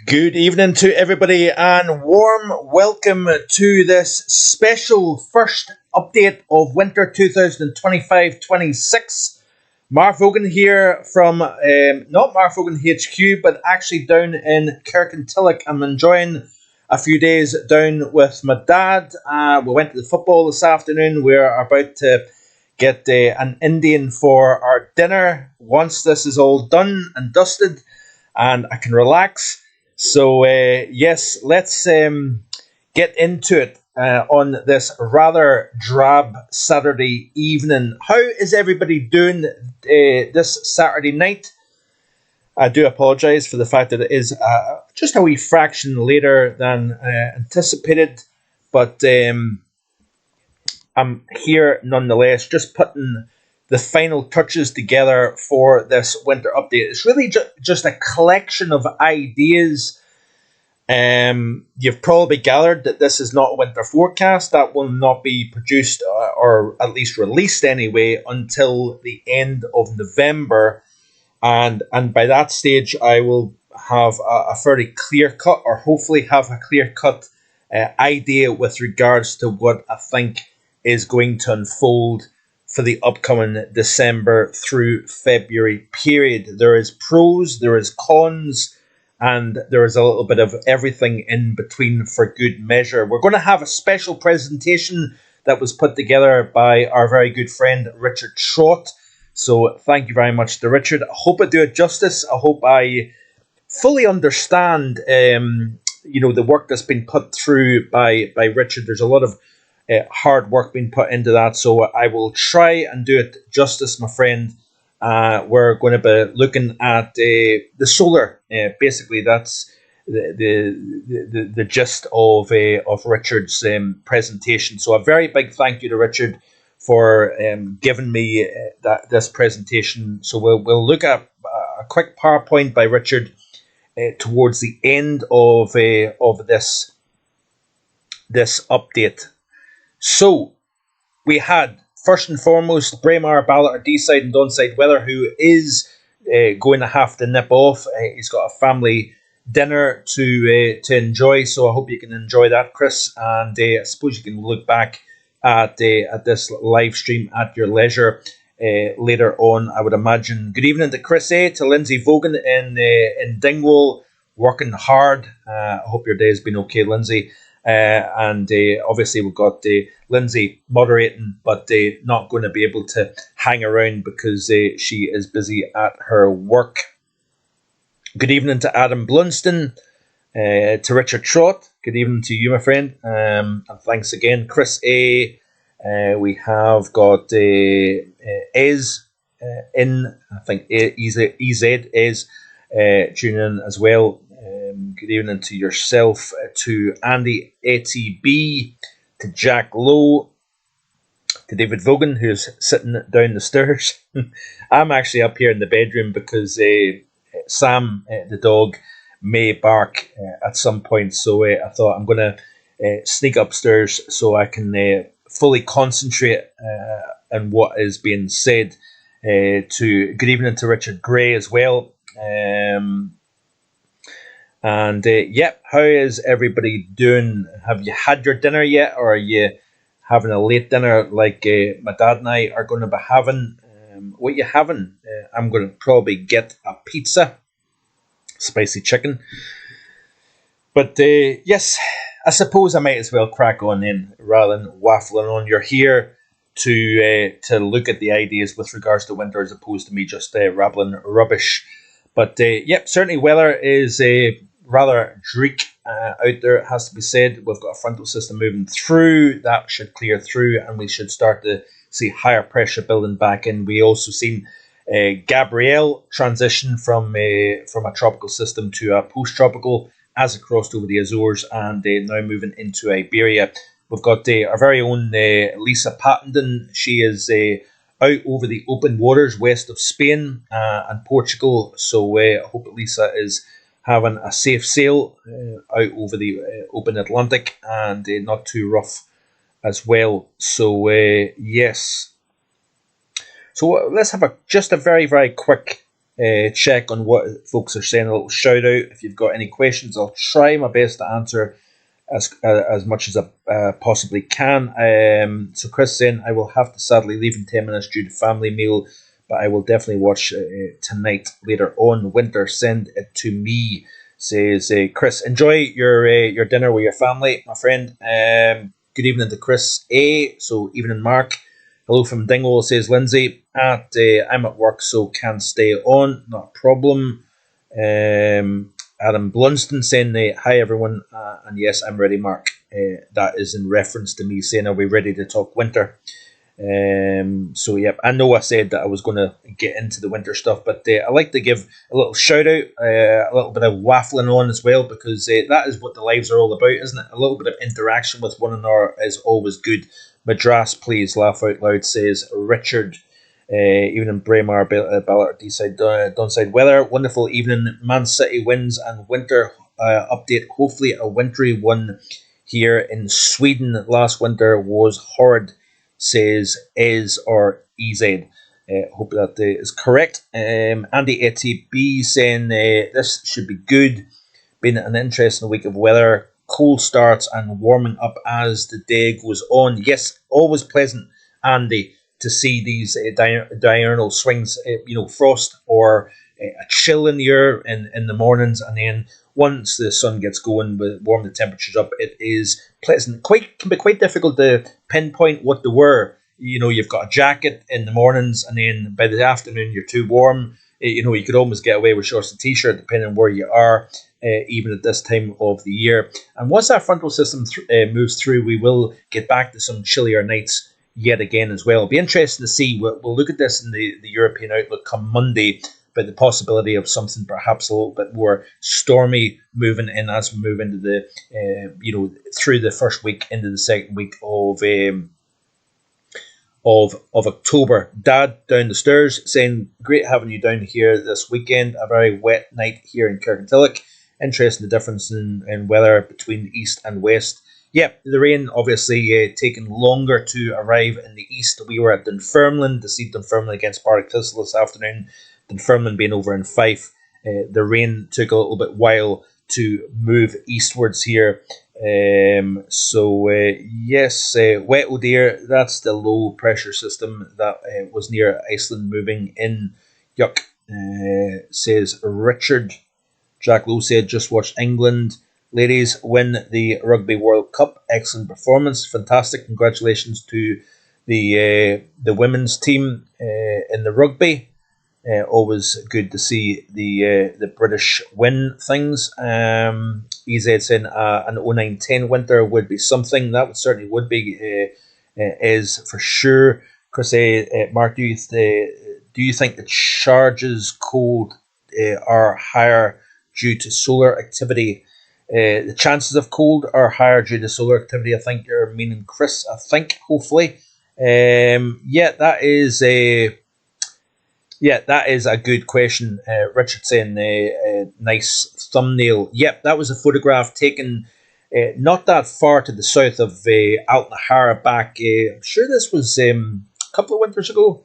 Good evening to everybody and warm welcome to this special first update of winter 2025-26. Mark Vaughan here from, not Mark Vaughan HQ, but actually down in Kirkintilloch. I'm enjoying a few days down with my dad. We went to the football this afternoon. We're about to get an Indian for our dinner once this is all done and dusted and I can relax. So, yes, let's get into it on this rather drab Saturday evening. How is everybody doing this Saturday night? I do apologise for the fact that it is just a wee fraction later than anticipated, but I'm here nonetheless, just putting the final touches together for this winter update. It's really just a collection of ideas. You've probably gathered that this is not a winter forecast. That will not be produced or at least released anyway until the end of November. And by that stage, I will have a fairly clear cut, or hopefully have a clear cut idea with regards to what I think is going to unfold for the upcoming December through February period. There is pros, there is cons, and there is a little bit of everything in between for good measure. We're going to have a special presentation that was put together by our very good friend Richard Trott. So thank you very much to Richard. I hope I do it justice. I hope I fully understand the work that's been put through by Richard. There's a lot of hard work being put into that, so I will try and do it justice, my friend. We're going to be looking at the solar. Basically, that's the gist of Richard's presentation. So a very big thank you to Richard for giving me this presentation. So we'll look at a quick PowerPoint by Richard towards the end of this update. So we had, first and foremost, Braemar, Ballater, D-side and Donside Weather, who is going to have to nip off. He's got a family dinner to enjoy, so I hope you can enjoy that, Chris. And I suppose you can look back at this live stream at your leisure later on, I would imagine. Good evening to Chris A, to Lindsay Vaughan in Dingwall, working hard. I hope your day has been okay, Lindsay. And obviously we've got Lindsay moderating, but not going to be able to hang around because she is busy at her work. Good evening to Adam Blunston, to Richard Trott. Good evening to you, my friend. And thanks again, Chris A. We have got Ez in, I think EZ is tuning in as well. Good evening to yourself, to Andy ATB, to Jack Lowe, to David Vaughan, who's sitting down the stairs. I'm actually up here in the bedroom because Sam, the dog, may bark at some point. So I thought I'm going to sneak upstairs so I can fully concentrate on what is being said. Good evening to Richard Gray as well. And how is everybody doing? Have you had your dinner yet, or are you having a late dinner like my dad and I are going to be having? What you having? I'm going to probably get a pizza, spicy chicken. But yes, I suppose I might as well crack on in rather than waffling on. You're here to look at the ideas with regards to winter as opposed to me just rabbling rubbish. But certainly weather is rather dreak out there, it has to be said. We've got a frontal system moving through. That should clear through and we should start to see higher pressure building back in. We also seen Gabrielle transition from a tropical system to a post-tropical as it crossed over the Azores and now moving into Iberia. We've got our very own Lisa Pattenden. She is out over the open waters west of Spain and Portugal. So I hope that Lisa is having a safe sail out over the open Atlantic and not too rough as well. So yes. So let's have just a very, very quick check on what folks are saying, a little shout out. If you've got any questions, I'll try my best to answer as much as I possibly can. So Chris saying, I will have to sadly leave in 10 minutes due to family meal, but I will definitely watch tonight later on. Winter, send it to me, says Chris. Enjoy your dinner with your family, my friend. Good evening to Chris A. So evening, Mark. Hello from Dingwall, says Lindsay. I'm at work, so can't stay on. Not a problem. Adam Blunston saying, hi everyone, and yes, I'm ready, Mark. That is in reference to me saying, are we ready to talk winter? So yeah, I know I said that I was going to get into the winter stuff, but I like to give a little shout out, a little bit of waffling on as well, because that is what the lives are all about, isn't it? A little bit of interaction with one another is always good. Madras, please laugh out loud, says Richard. Even in Braemar, Ballard, D-side, Donside weather. Wonderful evening. Man City wins and winter update. Hopefully a wintry one here in Sweden. Last winter was horrid, says Ez or EZ. Hope that is correct. Andy ATB saying this should be good. Been an interesting week of weather. Cold starts and warming up as the day goes on. Yes, always pleasant, Andy, to see these diurnal swings, frost or a chill in the air in the mornings, and then once the sun gets going, warm the temperatures up, it is pleasant. Can be quite difficult to pinpoint what they were. You've got a jacket in the mornings, and then by the afternoon you're too warm. You could almost get away with shorts and t-shirt depending on where you are, even at this time of the year. And once that frontal system moves through, we will get back to some chillier nights yet again as well. It'll be interesting to see. We'll look at this in the European Outlook come Monday, but the possibility of something perhaps a little bit more stormy moving in as we move into the, through the first week into the second week of October. Dad down the stairs saying, great having you down here this weekend. A very wet night here in Kirkintilloch. Interesting the difference in weather between east and west. Yeah, the rain obviously taking longer to arrive in the east. We were at Dunfermline to see Dunfermline against Partick Thistle this afternoon. Dunfermline being over in Fife. The rain took a little bit while to move eastwards here. Yes, wet oh dear, that's the low pressure system that was near Iceland moving in. Yuck, says Richard. Jack Lowe said, just watched England ladies win the Rugby World Cup. Excellent performance. Fantastic. Congratulations to the women's team in the rugby. Always good to see the British win things. EZ saying an 09-10 winter would be something. That would be is for sure. Chris Mark, do you think the charges cold are higher due to solar activity? The chances of cold are higher due to solar activity. I think you're meaning Chris. I think hopefully. That is a. Yeah, that is a good question. Richard saying a nice thumbnail. Yep, that was a photograph taken not that far to the south of Altnahara back. I'm sure this was a couple of winters ago.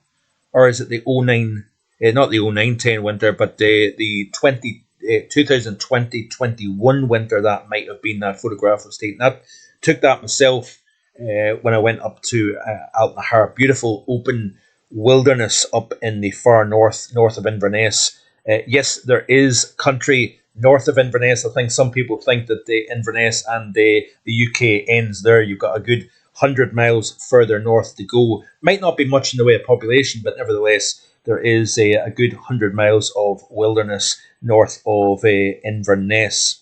Or is it the 09, not the 09-10 winter, but the 2020-21 winter that might have been that photograph was taken. Took that myself when I went up to Altnahara. Beautiful open wilderness up in the far north of Inverness. Yes, there is country north of Inverness. I think some people think that the Inverness and the UK ends there. You've got a good 100 miles further north to go. Might not be much in the way of population, but nevertheless, there is a good 100 miles of wilderness north of Inverness.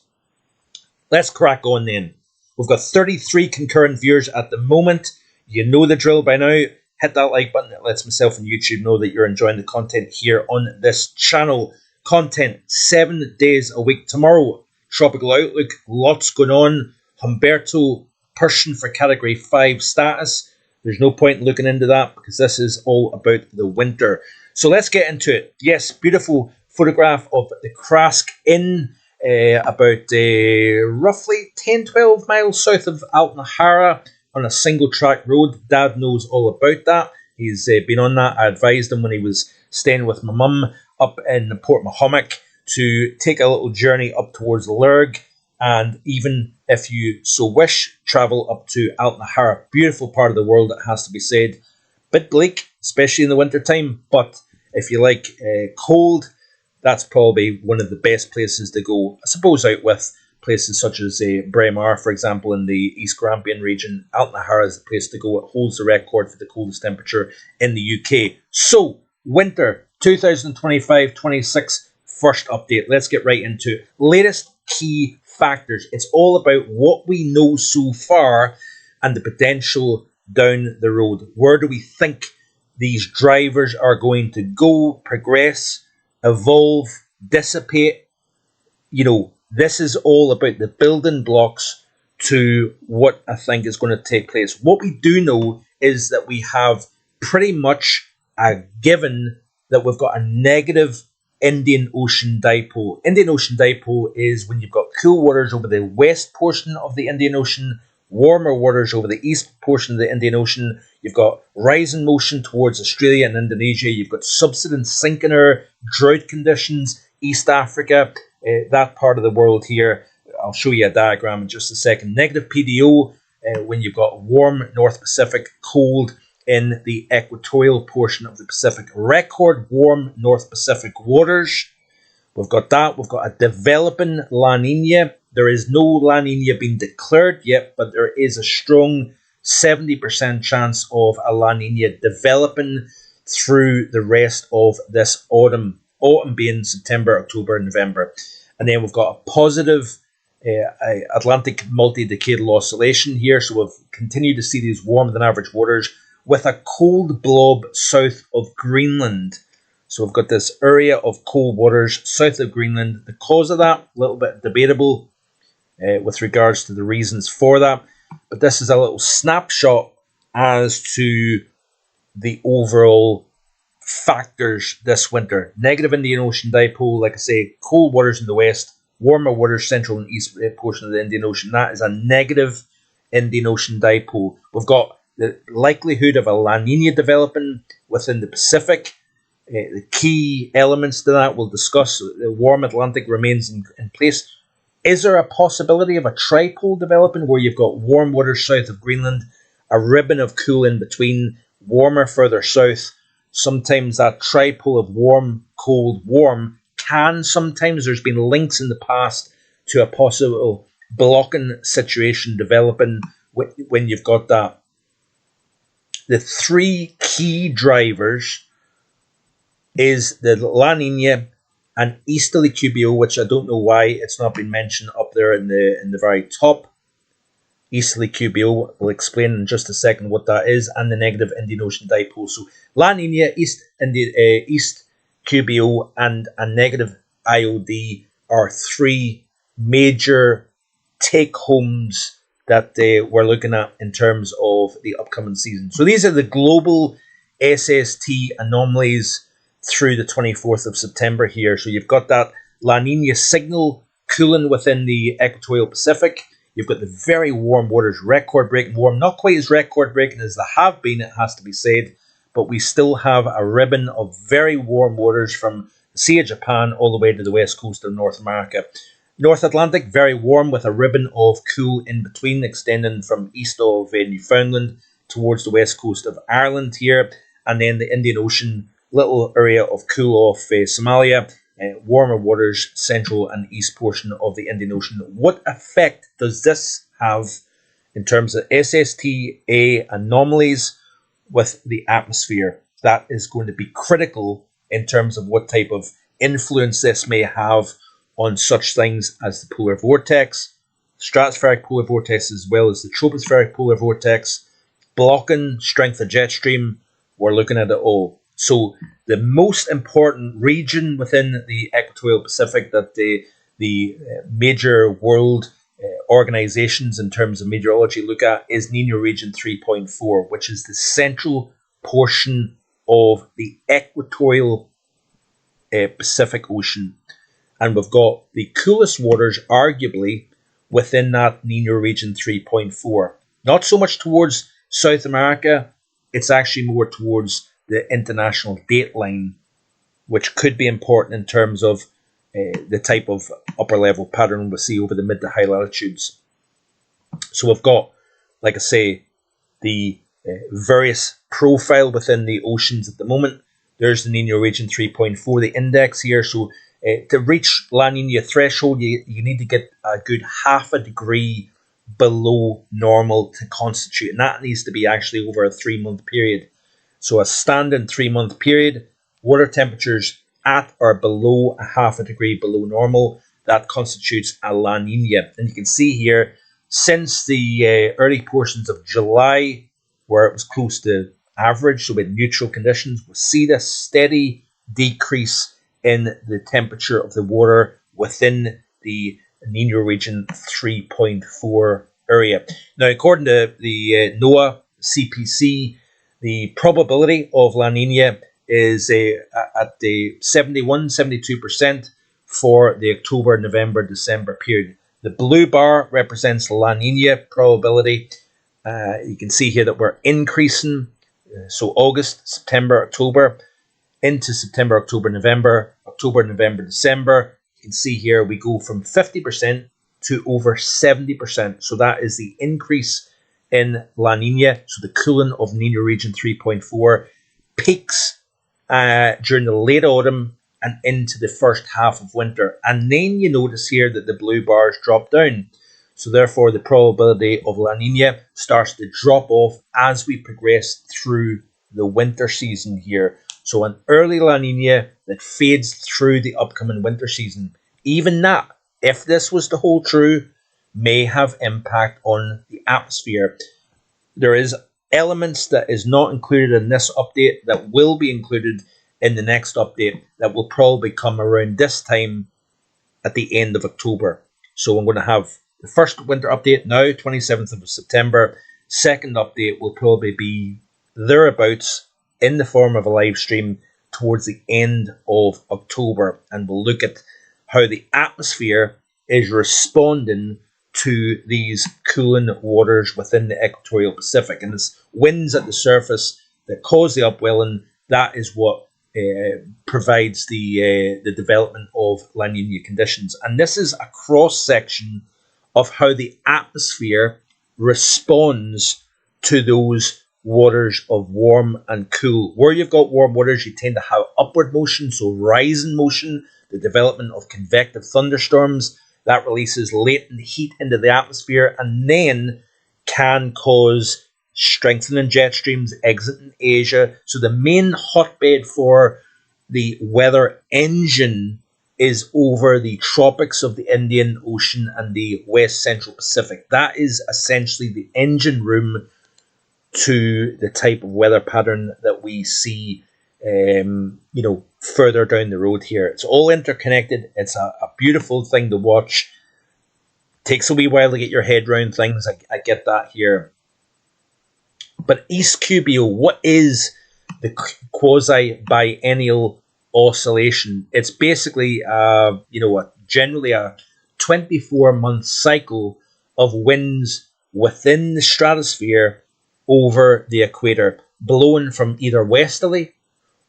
Let's crack on then. We've got 33 concurrent viewers at the moment. You know the drill by now. Hit that like button. It lets myself and YouTube know that you're enjoying the content here on this channel. Content 7 days a week. Tomorrow, Tropical Outlook. Lots going on. Humberto Persian for Category 5 status. There's no point in looking into that because this is all about the winter. So let's get into it. Yes, beautiful photograph of the Crask Inn, about roughly 10-12 miles south of Altnahara on a single track road. Dad knows all about that. He's been on that. I advised him when he was staying with my mum up in Port Mahomet to take a little journey up towards Lurg, and even if you so wish, travel up to Altnahara. Beautiful part of the world, it has to be said. Bit bleak, especially in the winter time, but if you like cold, that's probably one of the best places to go. I suppose out with places such as Braemar, for example, in the East Grampian region. Altnahara is the place to go. It holds the record for the coldest temperature in the UK. So, winter 2025-26 first update. Let's get right into it. Latest key factors. It's all about what we know so far and the potential down the road. Where do we think these drivers are going to go, progress, evolve, dissipate? This is all about the building blocks to what I think is going to take place. What we do know is that we have pretty much a given that we've got a negative Indian Ocean dipole. Indian Ocean dipole is when you've got cool waters over the west portion of the Indian Ocean, warmer waters over the east portion of the Indian Ocean. You've got rising motion towards Australia and Indonesia. You've got subsidence sinking air, drought conditions, East Africa, that part of the world here. I'll show you a diagram in just a second. Negative PDO when you've got warm North Pacific, cold in the equatorial portion of the Pacific. Record warm North Pacific waters. We've got that. We've got a developing La Nina. There is no La Nina being declared yet, but there is a strong 70% chance of a La Nina developing through the rest of this autumn. Autumn being September, October, and November. And then we've got a positive Atlantic multi-decadal oscillation here. So we've continued to see these warmer than average waters with a cold blob south of Greenland. So we've got this area of cold waters south of Greenland. The cause of that, a little bit debatable with regards to the reasons for that. But this is a little snapshot as to the overall factors this winter. Negative Indian Ocean dipole, like I say, cold waters in the west, warmer waters central and east portion of the Indian Ocean. That is a negative Indian Ocean dipole. We've got the likelihood of a La Nina developing within the Pacific. The key elements to that we'll discuss. The warm Atlantic remains in place. Is there a possibility of a tripole developing where you've got warm waters south of Greenland, a ribbon of cool in between, warmer further south? Sometimes that tripole of warm, cold, warm can sometimes, there's been links in the past to a possible blocking situation developing when you've got that. The three key drivers is the La Nina and easterly QBO, which I don't know why it's not been mentioned up there in the very top. Easterly QBO, we'll explain in just a second what that is, and the negative Indian Ocean dipole. So La Nina, East QBO, and a negative IOD are three major take-homes that we're looking at in terms of the upcoming season. So these are the global SST anomalies through the 24th of September here. So you've got that La Nina signal cooling within the equatorial Pacific. You've got the very warm waters, record-breaking warm. Not quite as record-breaking as they have been, it has to be said, but we still have a ribbon of very warm waters from the Sea of Japan all the way to the west coast of North America. North Atlantic, very warm with a ribbon of cool in between, extending from east of Newfoundland towards the west coast of Ireland here. And then the Indian Ocean, little area of cool off Somalia. Warmer waters, central and east portion of the Indian Ocean. What effect does this have in terms of SST-A anomalies with the atmosphere? That is going to be critical in terms of what type of influence this may have on such things as the polar vortex, stratospheric polar vortex, as well as the tropospheric polar vortex, blocking strength of jet stream. We're looking at it all. So the most important region within the equatorial Pacific that the major world organizations in terms of meteorology look at is Nino region 3.4, which is the central portion of the equatorial Pacific Ocean. And we've got the coolest waters, arguably, within that Nino region 3.4. Not so much towards South America, it's actually more towards the international date line which could be important in terms of the type of upper level pattern we'll see over the mid to high latitudes. So we've got, like I say, the various profile within the oceans at the moment. There's the Nino region 3.4, the index here. So to reach La Nina threshold, you need to get a good half a degree below normal to constitute, and that needs to be actually over a 3-month period. So a standard 3-month period, water temperatures at or below a half a degree below normal, that constitutes a La Nina. And you can see here, since the early portions of July, where it was close to average, so with neutral conditions, we'll see this steady decrease in the temperature of the water within the Nino region 3.4 area. Now, according to the NOAA CPC, the probability of La Nina is at the 71-72% for the October, November, December period. The blue bar represents La Nina probability. You can see here that we're increasing. So August, September, October, into September, October, November, December. You can see here we go from 50% to over 70%. So that is the increase in La Nina. So the cooling of Nino region 3.4 peaks during the late autumn and into the first half of winter. And then you notice here that the blue bars drop down. So therefore, the probability of La Nina starts to drop off as we progress through the winter season here. So an early La Nina that fades through the upcoming winter season. Even that, if this was to hold true, may have impact on the atmosphere. There is elements that is not included in this update that will be included in the next update that will probably come around this time at the end of October. So I'm going to have the first winter update now, 27th of September. Second update will probably be thereabouts in the form of a live stream towards the end of October. And we'll look at how the atmosphere is responding to these cooling waters within the equatorial Pacific. And it's winds at the surface that cause the upwelling. That is what provides the development of La Nina conditions. And this is a cross-section of how the atmosphere responds to those waters of warm and cool. Where you've got warm waters, you tend to have upward motion, so rising motion, the development of convective thunderstorms. That releases latent heat into the atmosphere and then can cause strengthening jet streams exiting Asia. So the main hotbed for the weather engine is over the tropics of the Indian Ocean and the West Central Pacific. That is essentially the engine room to the type of weather pattern that we see further down the road here. It's all interconnected. It's a beautiful thing to watch. Takes a wee while to get your head around things. I get that here. But East QBO, what is the quasi-biennial oscillation? It's basically generally a 24-month cycle of winds within the stratosphere over the equator, blowing from either westerly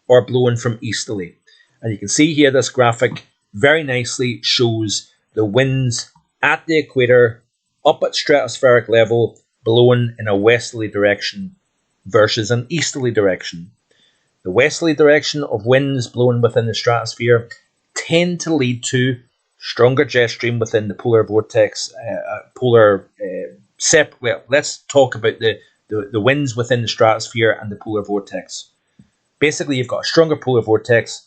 or blowing from easterly. And you can see here this graphic very nicely shows the winds at the equator up at stratospheric level blowing in a westerly direction versus an easterly direction. The westerly direction of winds blowing within the stratosphere tend to lead to stronger jet stream within the polar vortex. Let's talk about the winds within the stratosphere and the polar vortex. Basically, you've got a stronger polar vortex,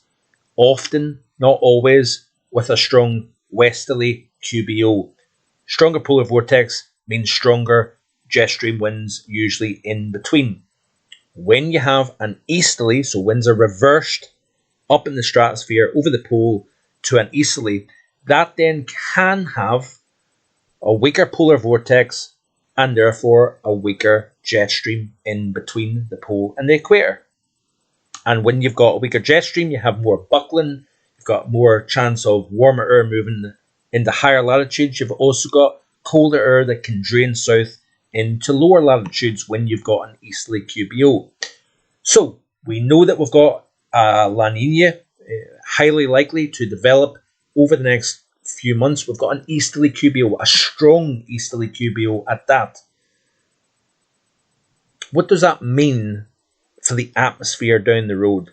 often, not always, with a strong westerly QBO. Stronger polar vortex means stronger jet stream winds, usually in between. When you have an easterly, so winds are reversed up in the stratosphere over the pole to an easterly, that then can have a weaker polar vortex and therefore a weaker jet stream in between the pole and the equator. And when you've got a weaker jet stream, you have more buckling, you've got more chance of warmer air moving into higher latitudes. You've also got colder air that can drain south into lower latitudes when you've got an easterly QBO. So we know that we've got La Nina highly likely to develop over the next few months. We've got an easterly QBO, a strong easterly QBO at that. What does that mean for the atmosphere down the road?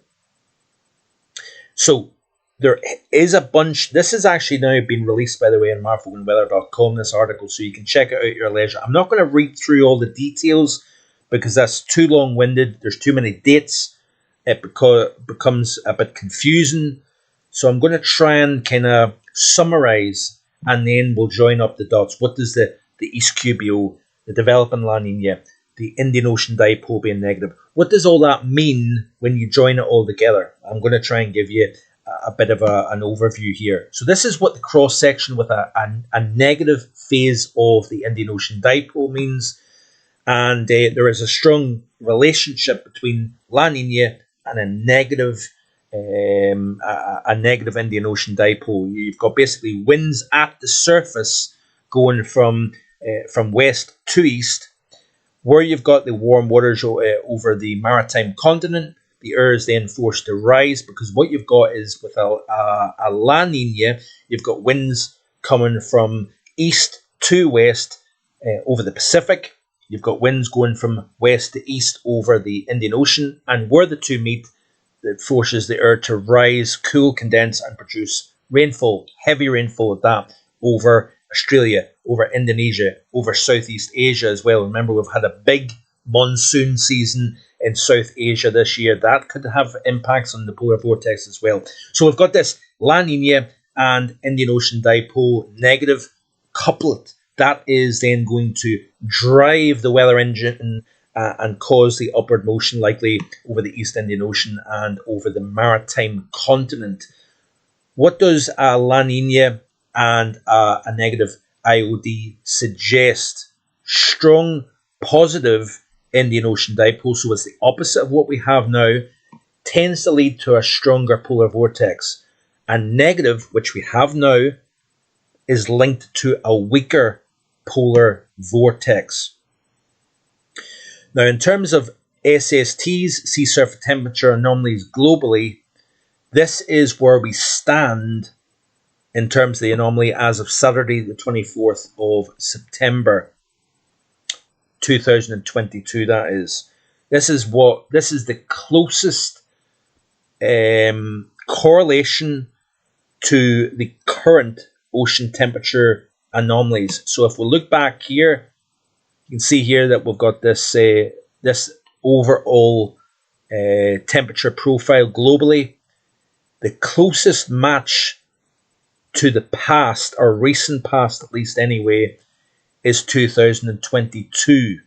So there is a bunch. This has actually now been released, by the way, on marfoganweather.com, this article, so you can check it out at your leisure. I'm not going to read through all the details because that's too long-winded. There's too many dates. It becomes a bit confusing. So I'm going to try and kind of summarize, and then we'll join up the dots. What does the East QBO, the developing La Nina, the Indian Ocean dipole being negative, what does all that mean when you join it all together? I'm going to try and give you a bit of an overview here. So this is what the cross-section with a negative phase of the Indian Ocean dipole means. And there is a strong relationship between La Nina and a negative Indian Ocean dipole. You've got basically winds at the surface going from west to east. Where you've got the warm waters over the maritime continent, the air is then forced to rise, because what you've got is with a La Nina, you've got winds coming from east to west over the Pacific. You've got winds going from west to east over the Indian Ocean, and where the two meet, it forces the air to rise, cool, condense, and produce rainfall, heavy rainfall at that, over Australia, over Indonesia, over Southeast Asia as well. Remember, we've had a big monsoon season in South Asia this year. That could have impacts on the polar vortex as well. So we've got this La Nina and Indian Ocean dipole negative couplet. That is then going to drive the weather engine and cause the upward motion likely over the East Indian Ocean and over the maritime continent. What does a La Nina and a negative IOD suggest? Strong positive Indian Ocean dipole, so it's the opposite of what we have now, tends to lead to a stronger polar vortex. And negative, which we have now, is linked to a weaker polar vortex. Now, in terms of SSTs, sea surface temperature anomalies globally, this is where we stand in terms of the anomaly as of Saturday, the 24th of September 2022. That is. This is the closest correlation to the current ocean temperature anomalies. So if we look back here, you can see here that we've got this overall temperature profile globally. The closest match to the past, or recent past at least anyway, is 2022.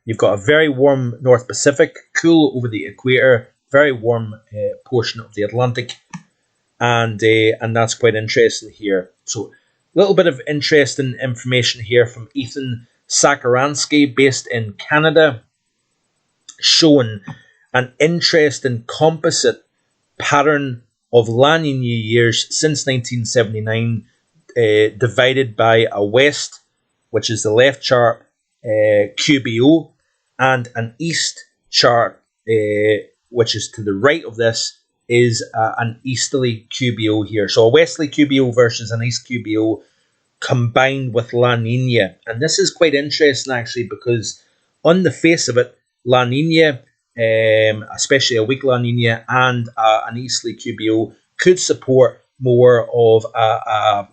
You've got a very warm North Pacific, cool over the equator, very warm portion of the Atlantic, and that's quite interesting here. So a little bit of interesting information here from Ethan Sakaransky, based in Canada, showing an interesting composite pattern of La Nina years since 1979, divided by a west, which is the left chart, QBO, and an east chart, which is to the right of this, is an easterly QBO here. So a westerly QBO versus an east QBO combined with La Nina. And this is quite interesting actually, because on the face of it, La Nina, especially a weak La Nina and an easterly QBO, could support more of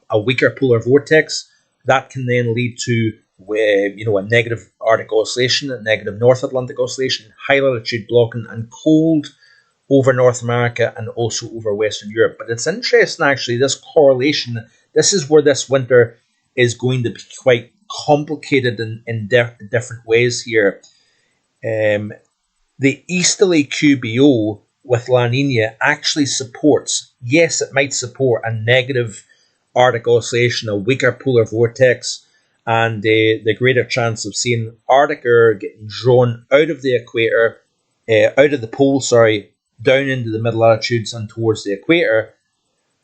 a weaker polar vortex. That can then lead to a negative Arctic oscillation, a negative North Atlantic oscillation, high latitude blocking, and cold over North America and also over Western Europe. But it's interesting actually, this correlation. This is where this winter is going to be quite complicated in different ways here. The easterly QBO with La Nina actually supports, yes, it might support a negative Arctic oscillation, a weaker polar vortex, and the greater chance of seeing Arctic air getting drawn out of the equator, out of the pole, down into the mid latitudes and towards the equator.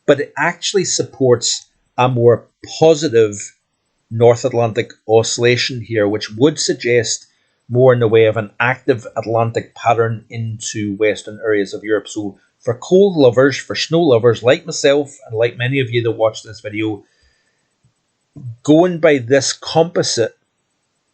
But it actually supports a more positive North Atlantic oscillation here, which would suggest more in the way of an active Atlantic pattern into western areas of Europe. So for cold lovers, for snow lovers like myself and like many of you that watch this video, going by this composite,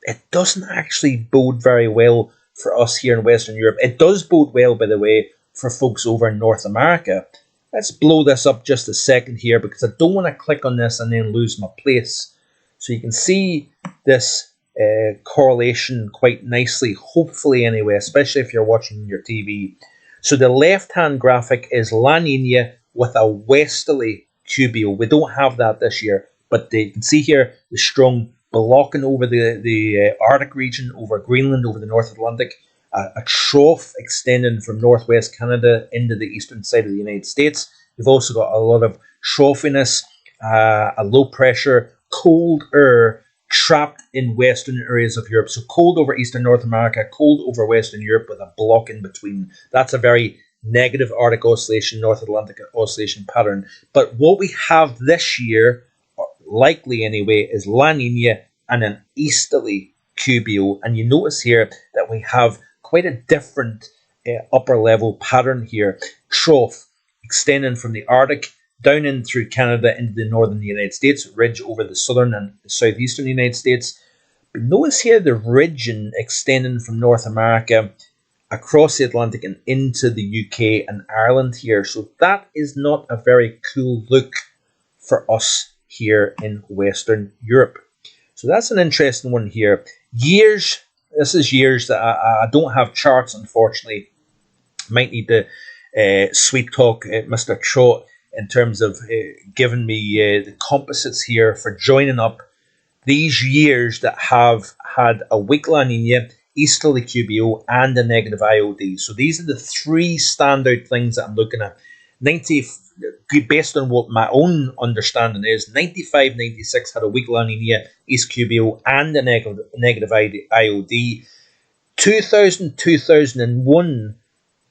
it doesn't actually bode very well for us here in Western Europe. It does bode well, by the way, for folks over in North America. Let's blow this up just a second here because I don't want to click on this and then lose my place. So you can see this correlation quite nicely, hopefully anyway, especially if you're watching your TV. So the left-hand graphic is La Nina with a westerly QBO. We don't have that this year, but you can see here the strong blocking over the Arctic region, over Greenland, over the North Atlantic, a trough extending from northwest Canada into the eastern side of the United States. We've also got a lot of troughiness, a low pressure, cold air trapped in western areas of Europe. So cold over eastern North America, cold over western Europe with a block in between. That's a very negative Arctic oscillation, North Atlantic oscillation pattern. But what we have this year, likely anyway, is La Nina and an easterly QBO. And you notice here that we have quite a different upper level pattern here. Trough extending from the Arctic down in through Canada into the northern United States, ridge over the southern and southeastern United States. But notice here the region extending from North America across the Atlantic and into the UK and Ireland here. So that is not a very cool look for us here in Western Europe. So that's an interesting one here. Years, this is years that I don't have charts, unfortunately. Might need to sweet talk Mr. Trott in terms of giving me the composites here for joining up these years that have had a weak La Nina, easterly QBO, and a negative IOD. So these are the three standout things that I'm looking at. Based on what my own understanding is, 95-96 had a weak La Nina, East QBO, and a negative IOD. 2000-2001,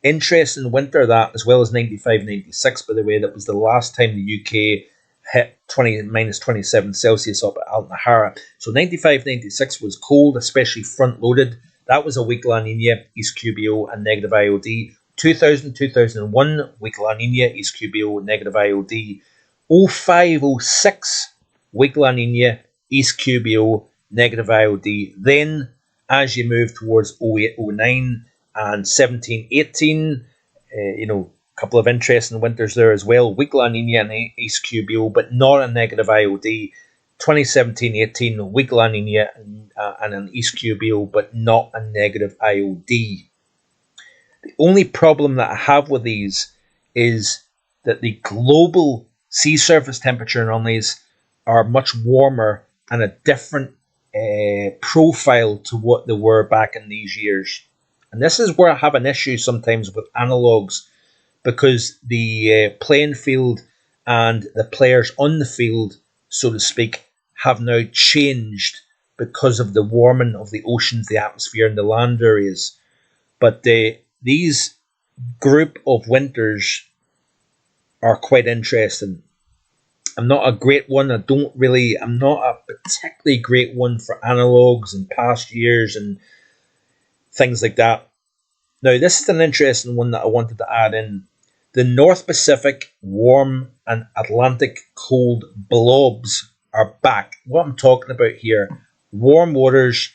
interesting winter that, as well as 95-96, by the way. That was the last time the UK hit -27 Celsius up at Altnahara. So 95-96 was cold, especially front-loaded. That was a weak La Nina, East QBO, and negative IOD. 2000-2001, weak La Nina, East QBO, negative IOD. 05-06, weak La Nina, East QBO, negative IOD. Then, as you move towards 08-09 and 17-18, a couple of interesting winters there as well. Weak La Nina and East QBO, but not a negative IOD. 2017-18, weak La Nina and an East QBO, but not a negative IOD. The only problem that I have with these is that the global sea surface temperature anomalies are much warmer and a different profile to what they were back in these years. And this is where I have an issue sometimes with analogues, because the playing field and the players on the field, so to speak, have now changed because of the warming of the oceans, the atmosphere, and the land areas. But these group of winters are quite interesting. I'm not a great one. I'm not a particularly great one for analogues and past years and things like that. Now, this is an interesting one that I wanted to add in. The North Pacific warm and Atlantic cold blobs are back. What I'm talking about here, warm waters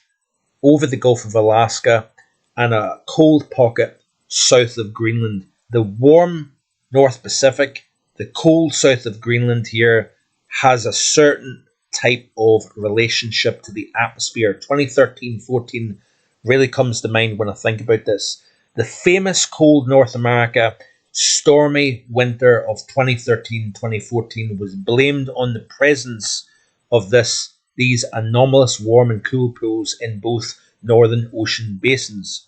over the Gulf of Alaska and a cold pocket south of Greenland. The warm North Pacific, the cold south of Greenland here has a certain type of relationship to the atmosphere. 2013-14 really comes to mind when I think about this. The famous cold North America stormy winter of 2013-2014 was blamed on the presence of these anomalous warm and cool pools in both northern ocean basins.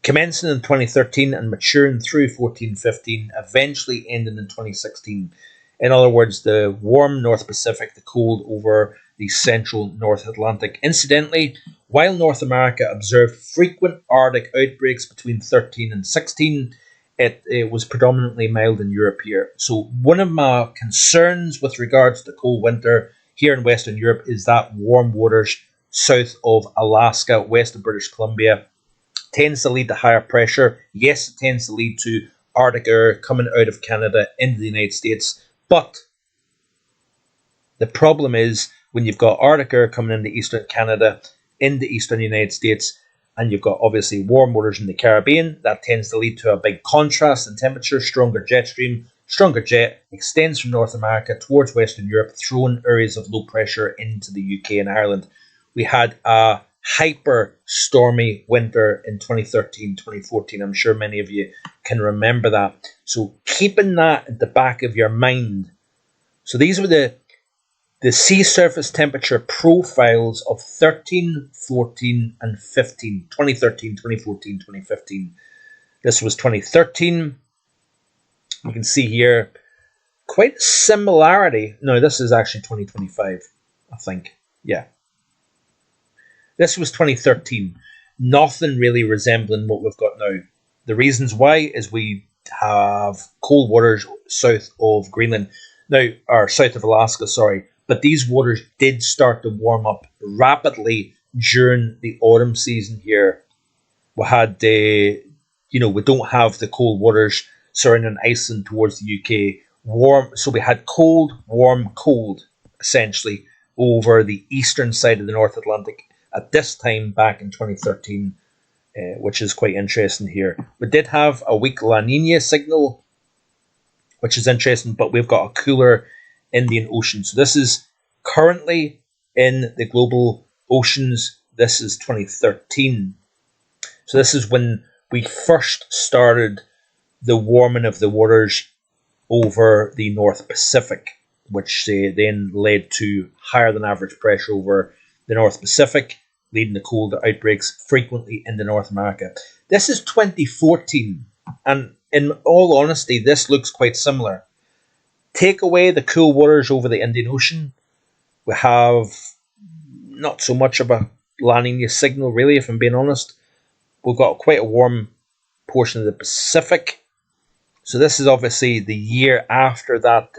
Commencing in 2013 and maturing through 14-15, eventually ending in 2016. In other words, the warm North Pacific, the cold over the central North Atlantic. Incidentally, while North America observed frequent Arctic outbreaks between 13 and 16, it was predominantly mild in Europe here. So one of my concerns with regards to cold winter here in Western Europe is that warm waters south of Alaska, west of British Columbia, tends to lead to higher pressure. Yes, it tends to lead to Arctic air coming out of Canada into the United States. But the problem is when you've got Arctic air coming into eastern Canada, into eastern United States, and you've got obviously warm waters in the Caribbean, that tends to lead to a big contrast in temperature, stronger jet stream. Stronger jet extends from North America towards Western Europe, throwing areas of low pressure into the UK and Ireland. We had a hyper stormy winter in 2013, 2014. I'm sure many of you can remember that. So keeping that at the back of your mind. So these were the sea surface temperature profiles of 13, 14, and 15. 2013, 2014, 2015. This was 2013. You can see here quite a similarity. No, this is actually 2025, I think. Yeah. This was 2013. Nothing really resembling what we've got now. The reasons why is we have cold waters south of Greenland. Now, or south of Alaska, sorry. But these waters did start to warm up rapidly during the autumn season here. We had, we don't have the cold waters surrounding Iceland towards the UK. Warm, so we had cold, warm, cold, essentially, over the eastern side of the North Atlantic at this time back in 2013, which is quite interesting here. We did have a weak La Nina signal, which is interesting, but we've got a cooler Indian Ocean. So this is currently in the global oceans. This is 2013. So this is when we first started the warming of the waters over the North Pacific, which then led to higher than average pressure over the North Pacific, leading to cold outbreaks frequently into North America. This is 2014, and in all honesty, this looks quite similar. Take away the cool waters over the Indian Ocean, we have not so much of a La Nina signal, really, if I'm being honest. We've got quite a warm portion of the Pacific. So this is obviously the year after that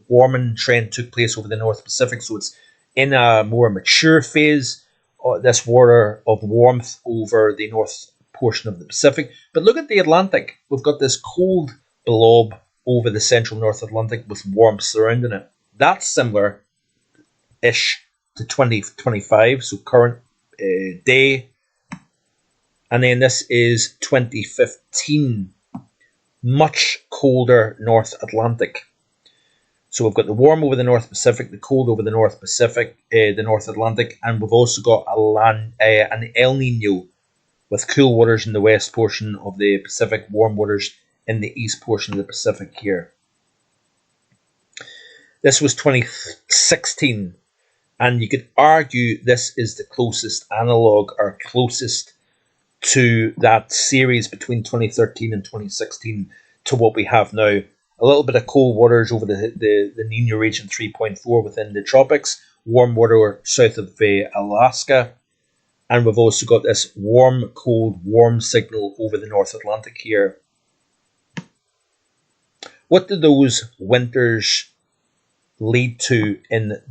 warming trend took place over the North Pacific. So it's in a more mature phase, this water of warmth over the north portion of the Pacific. But look at the Atlantic. We've got this cold blob over the central North Atlantic with warmth surrounding it. That's similar-ish to 2025, so current day. And then this is 2015. Much colder North Atlantic. So we've got the warm over the North Pacific, the cold over the North Pacific, the North Atlantic, and we've also got an El Nino with cool waters in the west portion of the Pacific, warm waters in the east portion of the Pacific here. This was 2016, and you could argue this is the closest analogue or closest to that series between 2013 and 2016 to what we have now. A little bit of cold waters over the Nino region 3.4 within the tropics, warm water south of Alaska, and we've also got this warm, cold, warm signal over the North Atlantic here. What do those winters lead to in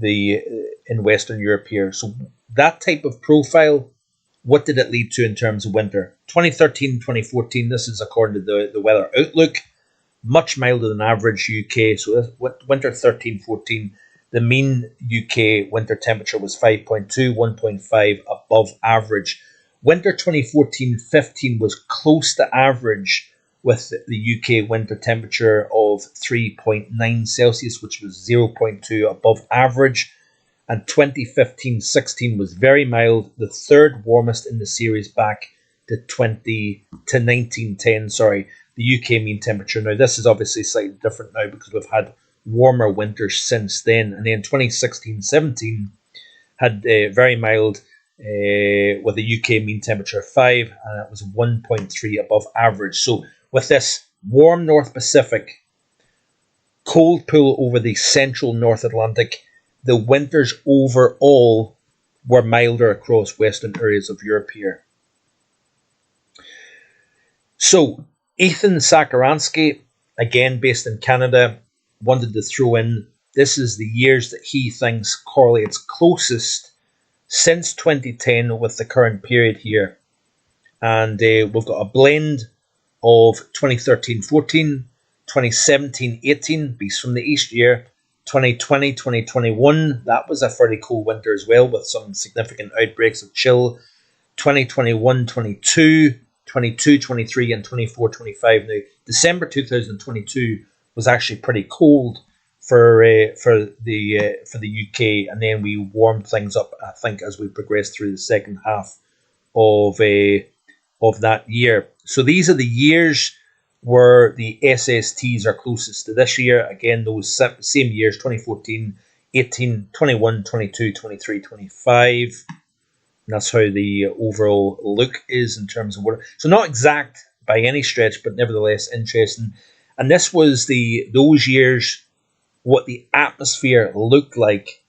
Western Europe here? So that type of profile, what did it lead to in terms of winter? 2013, 2014, this is according to the Weather Outlook, much milder than average UK. So winter 13-14, the mean UK winter temperature was 5.2, 1.5 above average. Winter 2014-15 was close to average, with the UK winter temperature of 3.9 Celsius, which was 0.2 above average. And 2015-16 was very mild, the third warmest in the series back to 1910. Sorry, the UK mean temperature. Now this is obviously slightly different now because we've had warmer winters since then. And then 2016-17 had very mild with a UK mean temperature of 5, and it was 1.3 above average. So with this warm North Pacific, cold pull over the central North Atlantic, the winters overall were milder across western areas of Europe here. So, Ethan Sakaransky, again based in Canada, wanted to throw in, this is the years that he thinks correlates closest since 2010 with the current period here. And we've got a blend of 2013-14, 2017-18, Beast from the East year, 2020-2021, that was a fairly cool winter as well with some significant outbreaks of chill, 2021-22, 22-23 and 24-25. Now, December 2022 was actually pretty cold for the UK, and then we warmed things up, I think, as we progressed through the second half of that year. So these are the years where the SSTs are closest to this year. Again, those same years, 2014, 18, 21, 22, 23, 25. And that's how the overall look is in terms of what. So not exact by any stretch, but nevertheless interesting. And this was those years, what the atmosphere looked like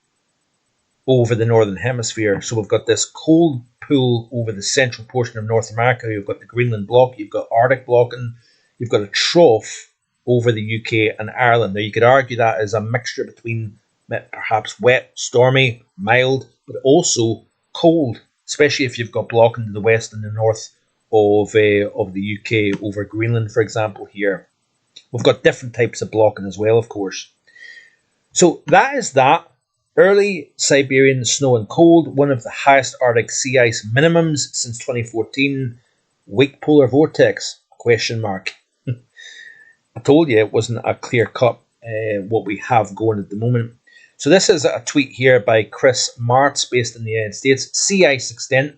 over the Northern Hemisphere. So we've got this cold pool over the central portion of North America. You've got the Greenland block, you've got Arctic blocking, you've got a trough over the UK and Ireland. Now you could argue that is a mixture between perhaps wet, stormy, mild, but also cold, especially if you've got blocking to the west and the north of the UK over Greenland, for example, here. We've got different types of blocking as well, of course. So that is that. Early Siberian snow and cold, one of the highest Arctic sea ice minimums since 2014. Weak polar vortex, question mark. I told you it wasn't a clear cut what we have going at the moment. So this is a tweet here by Chris Martz, based in the United States. Sea ice extent,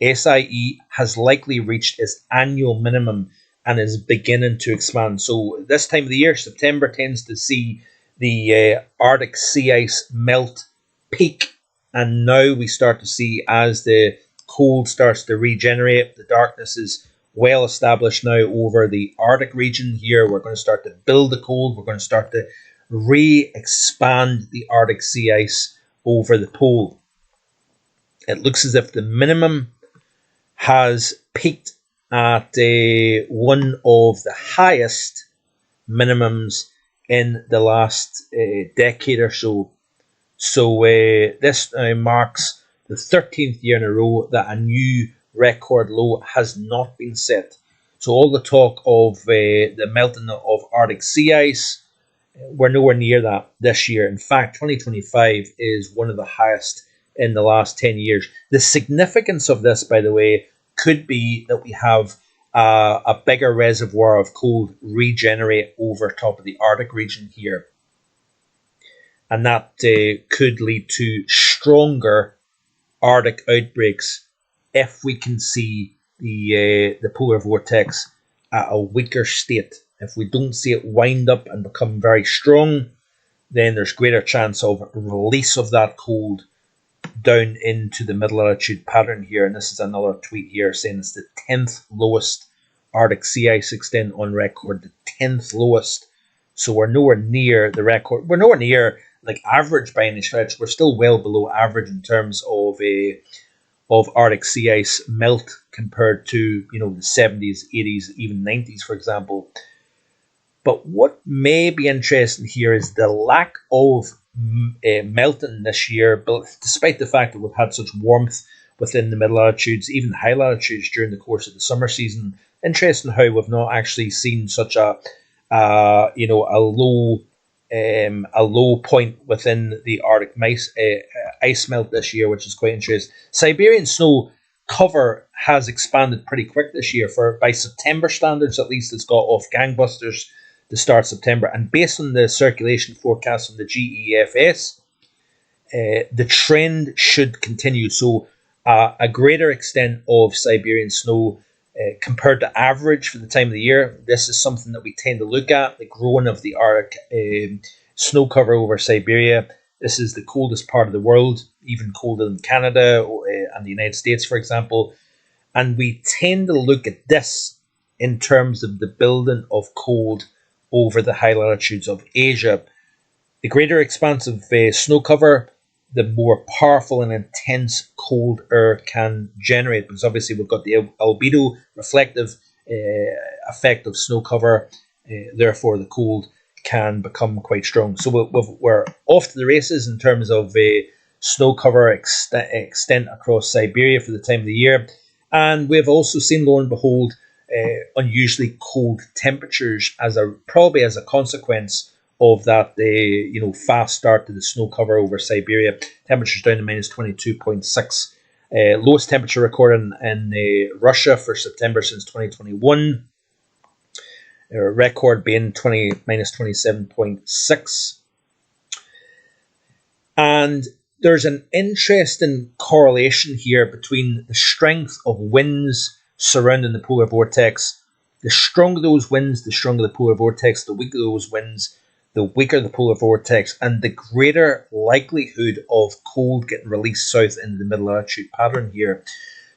SIE, has likely reached its annual minimum and is beginning to expand. So this time of the year, September, tends to see the Arctic sea ice melt peak, and now we start to see, as the cold starts to regenerate, the darkness is well established now over the Arctic region here. We're going to start to build the cold. We're going to start to re-expand the Arctic sea ice over the pole. It looks as if the minimum has peaked at one of the highest minimums in the last decade or so. So this marks the 13th year in a row that a new record low has not been set. So all the talk of the melting of Arctic sea ice, we're nowhere near that this year. In fact, 2025 is one of the highest in the last 10 years. The significance of this, by the way, could be that we have a bigger reservoir of cold regenerate over top of the Arctic region here. And that could lead to stronger Arctic outbreaks if we can see the polar vortex at a weaker state. If we don't see it wind up and become very strong, then there's greater chance of release of that cold down into the middle latitude pattern here. And this is another tweet here saying it's the 10th lowest Arctic sea ice extent on record, the 10th lowest. So we're nowhere near the record. We're nowhere near like average by any stretch. We're still well below average in terms of Arctic sea ice melt compared to, the 70s, 80s, even 90s, for example. But what may be interesting here is the lack of melting this year, but despite the fact that we've had such warmth within the mid latitudes, even high latitudes during the course of the summer season. Interesting how we've not actually seen such a low point within the Arctic ice melt this year, which is quite interesting. Siberian snow cover has expanded pretty quick this year. By September standards, at least, it's got off gangbusters to start September. And based on the circulation forecast from the GEFS, the trend should continue. So a greater extent of Siberian snow compared to average for the time of the year. This is something that we tend to look at, the growing of the Arctic snow cover over Siberia. This is the coldest part of the world, even colder than Canada and the United States, for example. And we tend to look at this in terms of the building of cold over the high latitudes of Asia. The greater expanse of snow cover, the more powerful and intense cold air can generate, because obviously we've got the albedo reflective effect of snow cover, therefore the cold can become quite strong. So we're off to the races in terms of snow cover extent across Siberia for the time of the year. And we've also seen, lo and behold, unusually cold temperatures probably as a consequence of that fast start to the snow cover over Siberia. Temperatures down to minus 22.6. Lowest temperature recorded in Russia for September since 2021. Record being minus 27.6. And there's an interesting correlation here between the strength of winds surrounding the polar vortex. The stronger those winds, the stronger the polar vortex. The weaker those winds, the weaker the polar vortex, and the greater likelihood of cold getting released south into the middle latitude pattern here.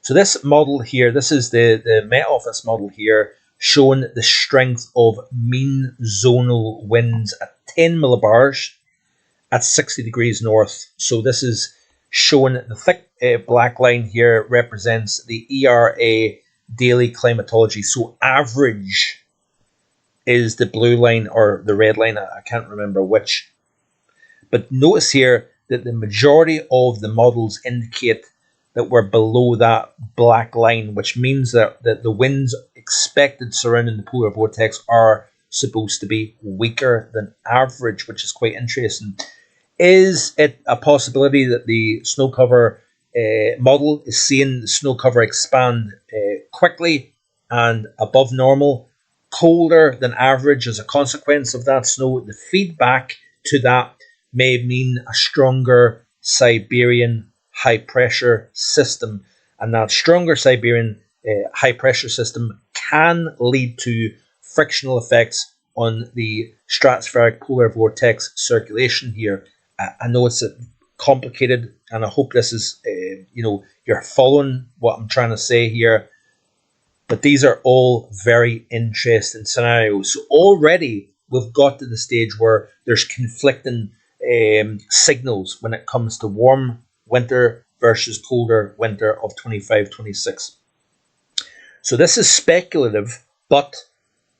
So this model here, this is the Met Office model here, showing the strength of mean zonal winds at 10 millibars at 60 degrees north. So this is showing the thick black line here represents the ERA daily climatology. So average is the blue line or the red line. I can't remember which. But notice here that the majority of the models indicate that we're below that black line, which means that the winds expected surrounding the polar vortex are supposed to be weaker than average, which is quite interesting. Is it a possibility that the snow cover model is seeing the snow cover expand quickly and above normal, colder than average as a consequence of that snow? The feedback to that may mean a stronger Siberian high pressure system, and that stronger Siberian high pressure system can lead to frictional effects on the stratospheric polar vortex circulation here. I know it's complicated, and I hope this is, you're following what I'm trying to say here. But these are all very interesting scenarios. So already we've got to the stage where there's conflicting signals when it comes to warm winter versus colder winter of 25-26. So this is speculative, but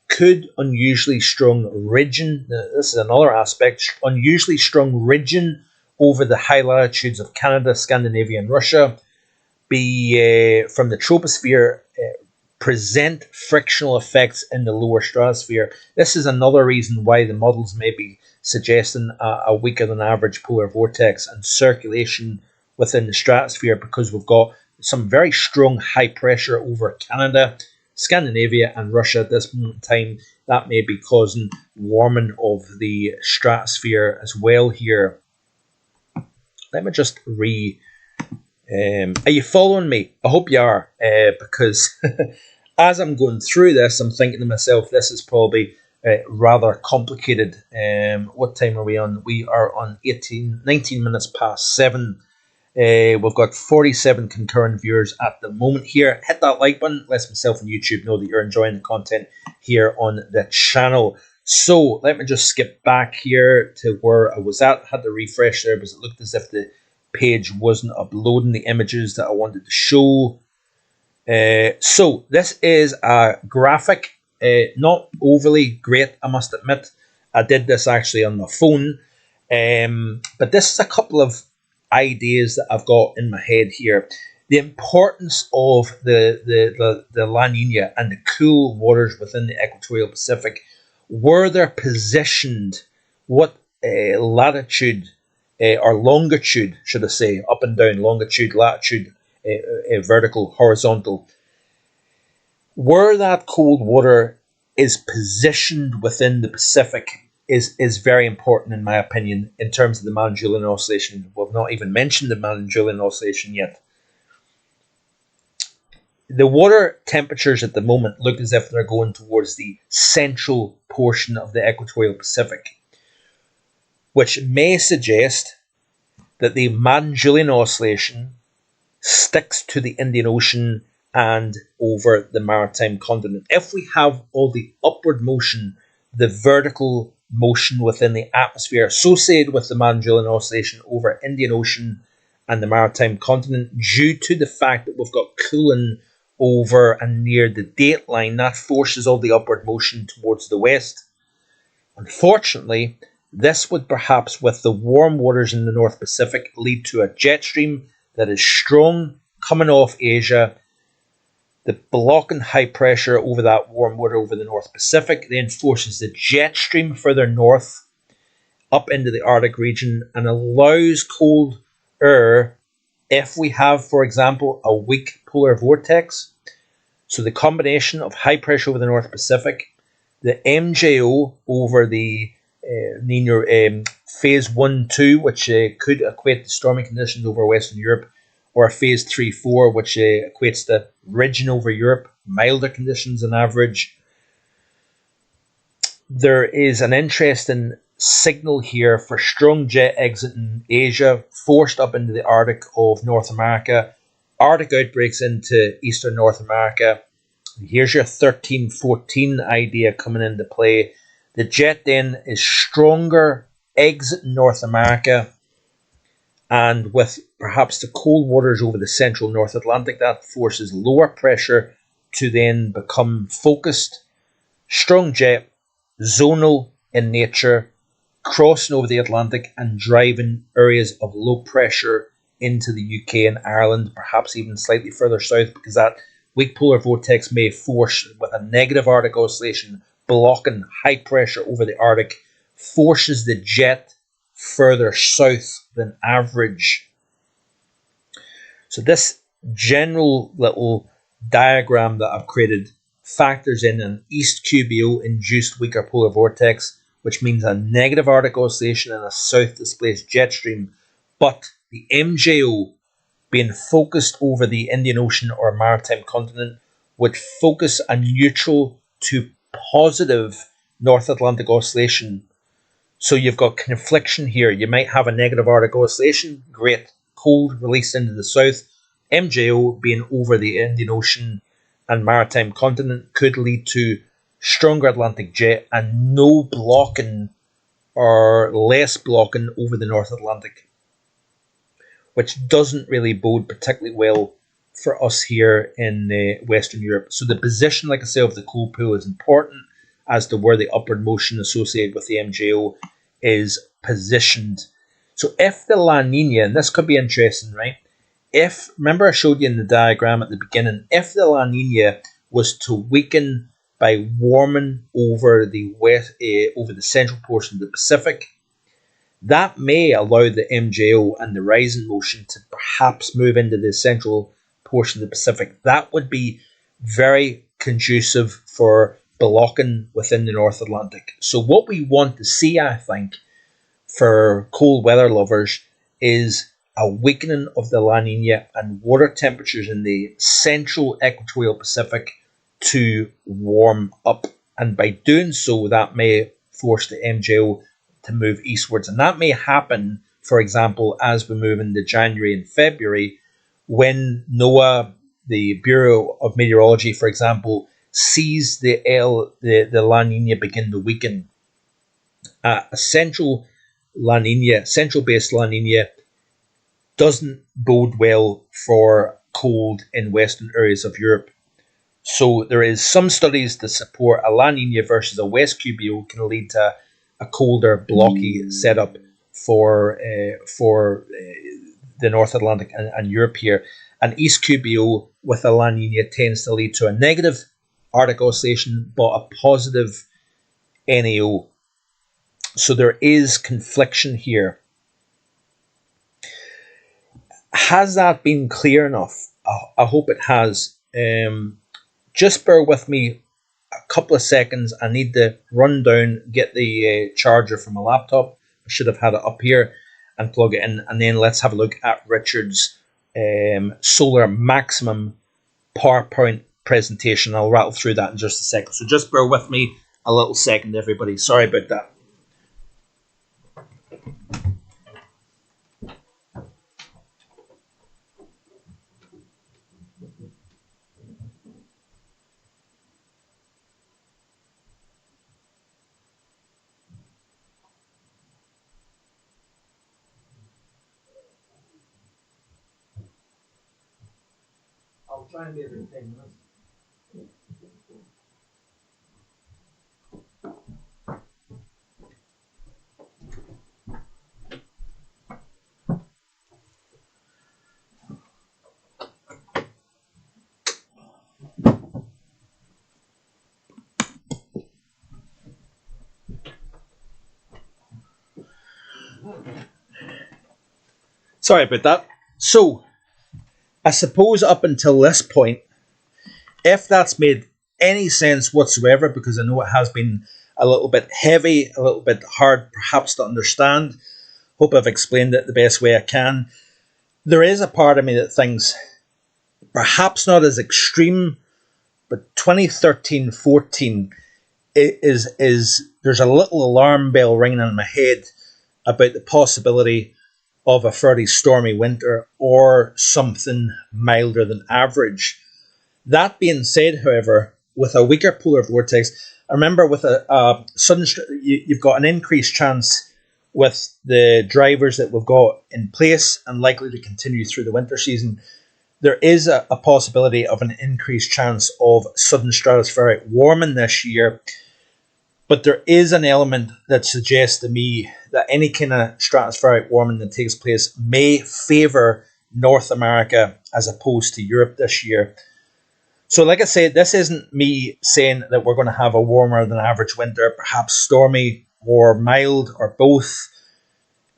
could unusually strong ridging, this is another aspect, unusually strong ridging over the high latitudes of Canada, Scandinavia, and Russia be from the troposphere present frictional effects in the lower stratosphere. This is another reason why the models may be suggesting a weaker than average polar vortex and circulation within the stratosphere, because we've got some very strong high pressure over Canada, Scandinavia, and Russia at this moment in time. That may be causing warming of the stratosphere as well here. Let me just are you following me? I hope you are, because as I'm going through this, I'm thinking to myself, this is probably rather complicated. What time are we on? We are on 19 minutes past 7. We've got 47 concurrent viewers at the moment here. Hit that like button. Let myself and YouTube know that you're enjoying the content here on the channel. So let me just skip back here to where I was at. I had to refresh there because it looked as if the page wasn't uploading the images that I wanted to show. So this is a graphic, not overly great, I must admit. I did this actually on my phone, but this is a couple of ideas that I've got in my head here. The importance of the La Nina and the cool waters within the equatorial Pacific, where they're positioned, what latitude or longitude, should I say, up and down, longitude, latitude, vertical, horizontal, where that cold water is positioned within the Pacific is very important, in my opinion, in terms of the Madden-Julian Oscillation. We've not even mentioned the Madden-Julian Oscillation yet. The water temperatures at the moment look as if they're going towards the central portion of the equatorial Pacific, which may suggest that the Madden-Julian Oscillation sticks to the Indian Ocean and over the maritime continent. If we have all the upward motion, the vertical motion within the atmosphere associated with the Madden-Julian Oscillation over Indian Ocean and the maritime continent, due to the fact that we've got cooling over and near the date line, that forces all the upward motion towards the west. Unfortunately, this would perhaps, with the warm waters in the North Pacific, lead to a jet stream that is strong coming off Asia, The blocking high pressure over that warm water over the North Pacific then forces the jet stream further north up into the Arctic region and allows cold air if we have, for example, a weak polar vortex. So the combination of high pressure over the North Pacific, the MJO over the Nino phase 1-2, which could equate to stormy conditions over Western Europe, or phase 3-4, which equates to ridging over Europe, milder conditions on average. There is an interesting signal here for strong jet exit in Asia, forced up into the Arctic of North America, Arctic outbreaks into Eastern North America. Here's your 13-14 idea coming into play. The jet then is stronger exit North America, and with perhaps the cold waters over the central North Atlantic, that forces lower pressure to then become focused. Strong jet, zonal in nature, crossing over the Atlantic and driving areas of low pressure into the UK and Ireland, perhaps even slightly further south, because that weak polar vortex may force, with a negative Arctic oscillation blocking high pressure over the Arctic, forces the jet further south than average. So this general little diagram that I've created factors in an east QBO induced weaker polar vortex, which means a negative Arctic oscillation and a south displaced jet stream, but the MJO being focused over the Indian Ocean or maritime continent would focus a neutral to positive North Atlantic oscillation. So you've got confliction here. You might have a negative Arctic oscillation, great, cold released into the south. MJO being over the Indian Ocean and maritime continent could lead to stronger Atlantic jet and no blocking or less blocking over the North Atlantic, which doesn't really bode particularly well for us here in Western Europe. So the position, like I say, of the cold pool is important as to where the upward motion associated with the MJO is positioned. So if the La Nina, and this could be interesting, right? If, remember I showed you in the diagram at the beginning, if the La Nina was to weaken by warming over the over the central portion of the Pacific, that may allow the MJO and the rising motion to perhaps move into the central portion of the Pacific. That would be very conducive for blocking within the North Atlantic. So what we want to see, I think, for cold weather lovers is a weakening of the La Nina and water temperatures in the central equatorial Pacific to warm up. And by doing so, that may force the MJO to move eastwards. And that may happen, for example, as we move into January and February, when NOAA, the Bureau of Meteorology, for example, sees the La Nina begin to weaken. A central based La Nina doesn't bode well for cold in western areas of Europe. So there is some studies that support a La Nina versus a West QBO can lead to a colder, blocky setup for the North Atlantic and Europe here. An East QBO with a La Nina tends to lead to a negative Arctic oscillation, but a positive NAO. So there is confliction here. Has that been clear enough? I hope it has. Just bear with me a couple of seconds. I need to run down, get the charger from my laptop. I should have had it up here and plug it in. And then let's have a look at Richard's solar maximum PowerPoint presentation. I'll rattle through that in just a second. So just bear with me a little second, everybody. Sorry about that. I'll try and be every 10 minutes. Sorry about that. So, I suppose up until this point, if that's made any sense whatsoever, because I know it has been a little bit heavy, a little bit hard perhaps to understand, hope I've explained it the best way I can. There is a part of me that thinks, perhaps not as extreme, but 2013-14 is there's a little alarm bell ringing in my head about the possibility of a fairly stormy winter or something milder than average. That being said, however, with a weaker polar vortex, I remember with a sudden, you've got an increased chance with the drivers that we've got in place and likely to continue through the winter season. There is a possibility of an increased chance of sudden stratospheric warming this year, but there is an element that suggests to me that any kind of stratospheric warming that takes place may favour North America as opposed to Europe this year. So like I said, this isn't me saying that we're going to have a warmer than average winter, perhaps stormy or mild or both.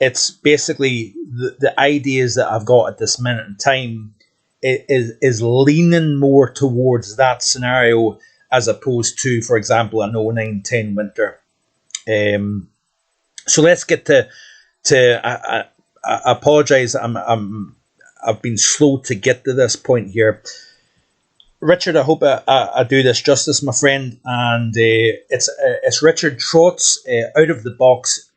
It's basically the ideas that I've got at this minute in time is leaning more towards that scenario as opposed to, for example, an 09-10 winter. So let's get to I apologise. I've been slow to get to this point here. Richard, I hope I do this justice, my friend, and it's Richard Trott's out of the box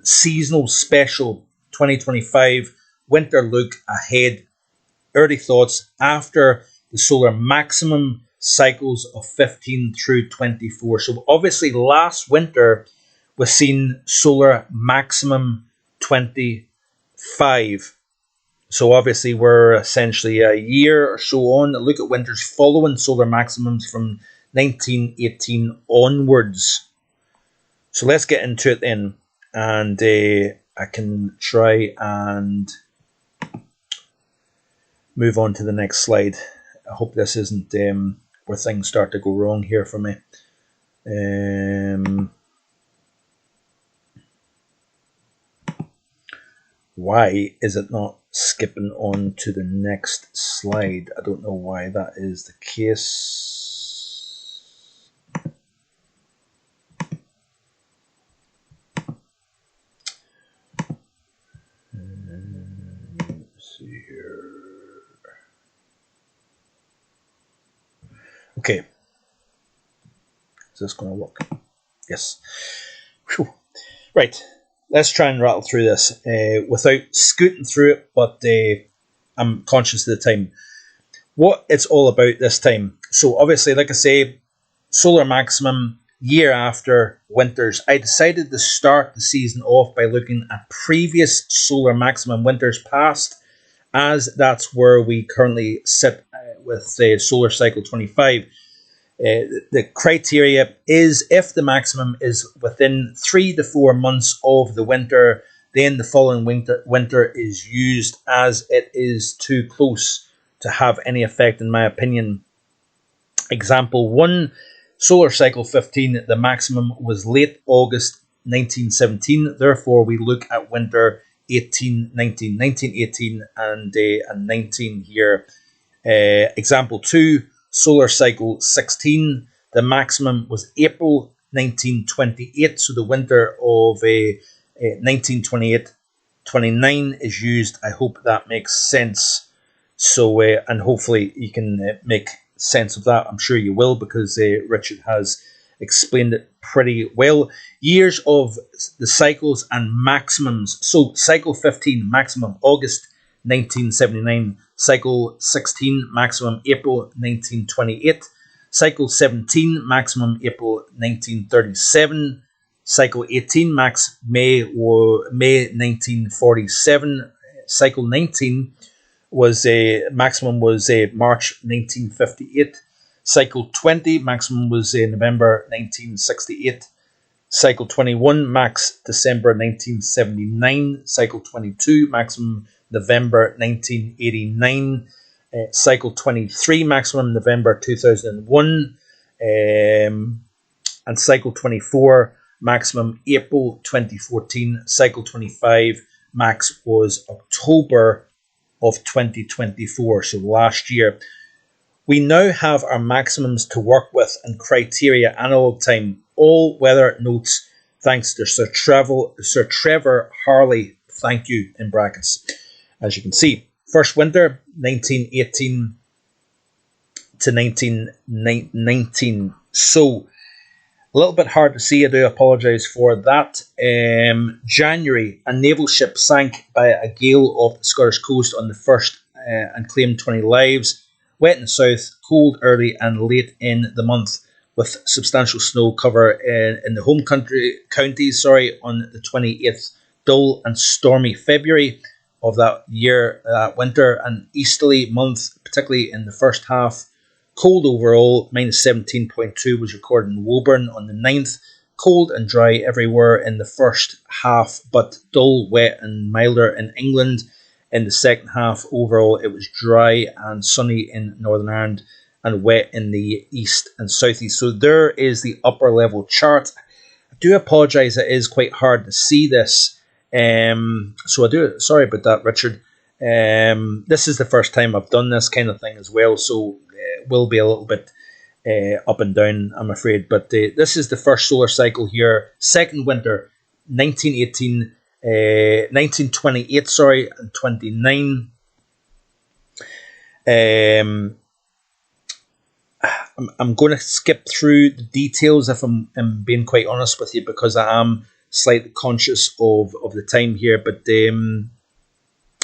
seasonal special 2025 winter look ahead, early thoughts after the solar maximum cycles of 15 through 24. So obviously last winter we've seen solar maximum 25. So obviously we're essentially a year or so on. Look at winters following solar maximums from 1918 onwards. So let's get into it then. And I can try and move on to the next slide. I hope this isn't where things start to go wrong here for me. Why is it not skipping on to the next slide? I don't know why that is the case. Let's see here. Okay. Is this going to work? Yes. Whew. Right. Let's try and rattle through this without scooting through it, but I'm conscious of the time. What it's all about this time. So obviously, like I say, solar maximum year after winters. I decided to start the season off by looking at previous solar maximum winters past, as that's where we currently sit with solar cycle 25. The criteria is if the maximum is within 3 to 4 months of the winter, then the following winter is used, as it is too close to have any effect, in my opinion. Example 1, solar cycle 15, the maximum was late August 1917. Therefore, we look at winter 18-19, 1918 and 19 here. Example 2, solar cycle 16, the maximum was April 1928, so the winter of 1928-29 is used. I hope that makes sense. So, and hopefully you can make sense of that. I'm sure you will, because Richard has explained it pretty well. Years of the cycles and maximums. So, cycle 15, maximum August 1979. Cycle 16, maximum April 1928. Cycle 17, maximum April 1937. Cycle 18, max May 1947. Cycle 19 was maximum was March 1958. Cycle 20, maximum was November 1968. Cycle 21, max December 1979. Cycle 22, maximum November 1989. Cycle 23, maximum November 2001. And cycle 24, maximum April 2014. Cycle 25 max was October of 2024, so last year. We now have our maximums to work with and criteria analog time, all weather notes, thanks to Sir Trevor Harley. Thank you, in brackets. As you can see, first winter, 1918 to 1919. So, a little bit hard to see. I do apologise for that. January, a naval ship sank by a gale off the Scottish coast on the 1st and claimed 20 lives. Wet in the south, cold early and late in the month, with substantial snow cover in the home counties. On the 28th. Dull and stormy February of that year, winter, and easterly month, particularly in the first half. Cold overall, minus 17.2 was recorded in Woburn on the 9th. Cold and dry everywhere in the first half, but dull, wet and milder in England. In the second half, overall, it was dry and sunny in Northern Ireland and wet in the east and southeast. So there is the upper level chart. I do apologise, it is quite hard to see this. Sorry about that, Richard. This is the first time I've done this kind of thing as well, so it will be a little bit up and down, I'm afraid. But this is the first solar cycle here, second winter, 1918, 1928, and 29. I'm going to skip through the details if I'm being quite honest with you, because I am slightly conscious of the time here, but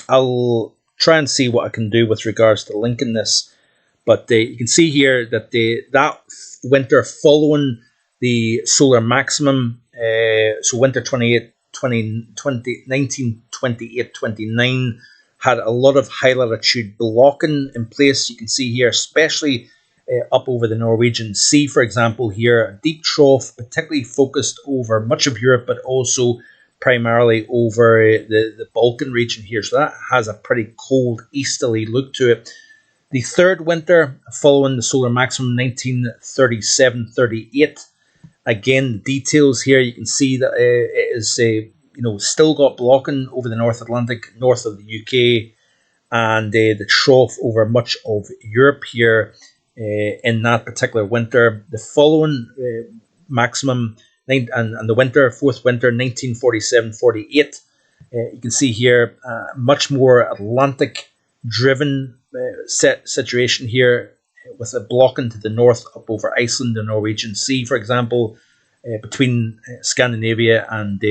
I'll try and see what I can do with regards to linking this. But you can see here that that winter following the solar maximum, so winter 1928-29, had a lot of high latitude blocking in place. You can see here, especially up over the Norwegian Sea, for example, here, a deep trough, particularly focused over much of Europe, but also primarily over the Balkan region here. So that has a pretty cold easterly look to it. The third winter, following the solar maximum, 1937-38. Again, the details here, you can see that it is still got blocking over the North Atlantic, north of the UK, and the trough over much of Europe here in that particular winter. The following maximum and the winter, fourth winter, 1947-48. You can see here much more Atlantic-driven situation here, with a blocking to the north up over Iceland and Norwegian Sea, for example, between Scandinavia and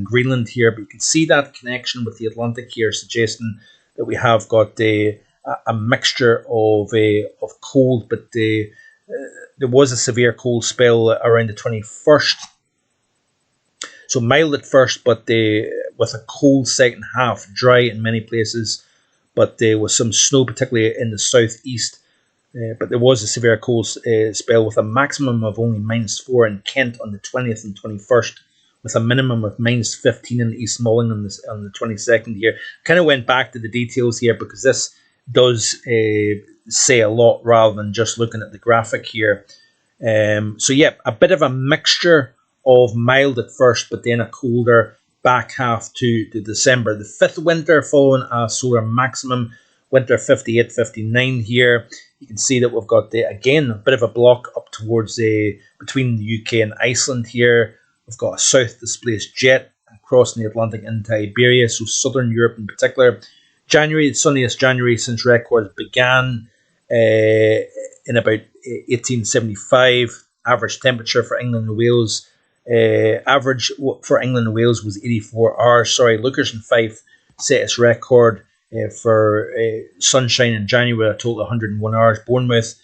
Greenland here. But you can see that connection with the Atlantic here, suggesting that we have got a mixture of cold, but there was a severe cold spell around the 21st. So mild at first, but with a cold second half, dry in many places, but there was some snow, particularly in the southeast. But there was a severe cold spell with a maximum of only -4 in Kent on the 20th and 21st, with a minimum of -15 in East Malling on the 22nd here. Kind of went back to the details here because this does say a lot rather than just looking at the graphic here. So yeah, a bit of a mixture of mild at first, but then a colder back half to December. The fifth winter following a solar maximum, winter 58-59 here. You can see that we've got, again, a bit of a block up towards between the UK and Iceland here. We've got a south displaced jet crossing the Atlantic into Iberia, so southern Europe in particular. January, the sunniest January since records began in about 1875. Average temperature for England and Wales. Average for England and Wales was 84 hours. Lookers and Fife set its record for sunshine in January, a total of 101 hours. Bournemouth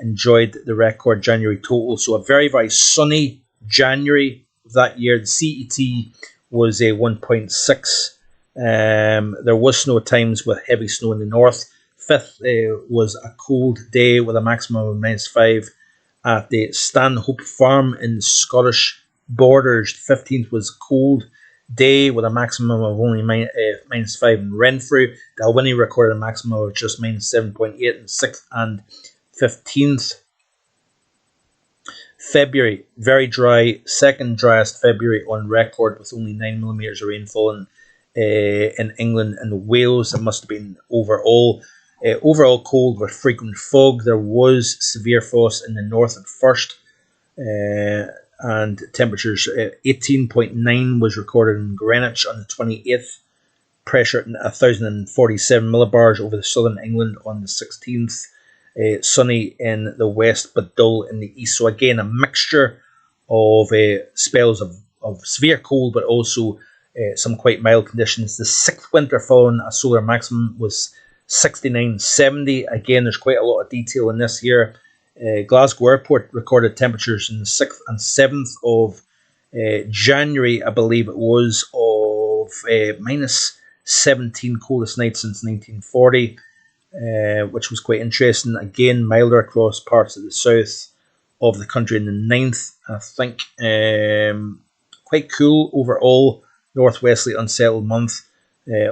enjoyed the record January total. So a very, very sunny January of that year. The CET was a 1.6. There was snow at times with heavy snow in the north. Fifth was a cold day with a maximum of -5 at the Stanhope Farm in the Scottish borders. 15th was a cold day with a maximum of only -5 in Renfrew. Dalwhinnie recorded a maximum of just -7.8 in 6th and 15th. February, very dry, second driest February on record with only 9 millimeters of rainfall in England and Wales. It must have been overall cold with frequent fog. There was severe frost in the north at first, and temperatures 18.9 was recorded in Greenwich on the 28th. Pressure at 1,047 millibars over the southern England on the 16th. Sunny in the west but dull in the east. So again, a mixture of spells of severe cold but also some quite mild conditions. The sixth winter following a solar maximum was 69.70. Again, there's quite a lot of detail in this here. Glasgow Airport recorded temperatures in the 6th and 7th of January, I believe it was, of minus 17, coldest night since 1940, which was quite interesting. Again, milder across parts of the south of the country in the 9th, I think. Quite cool overall, northwesterly unsettled month.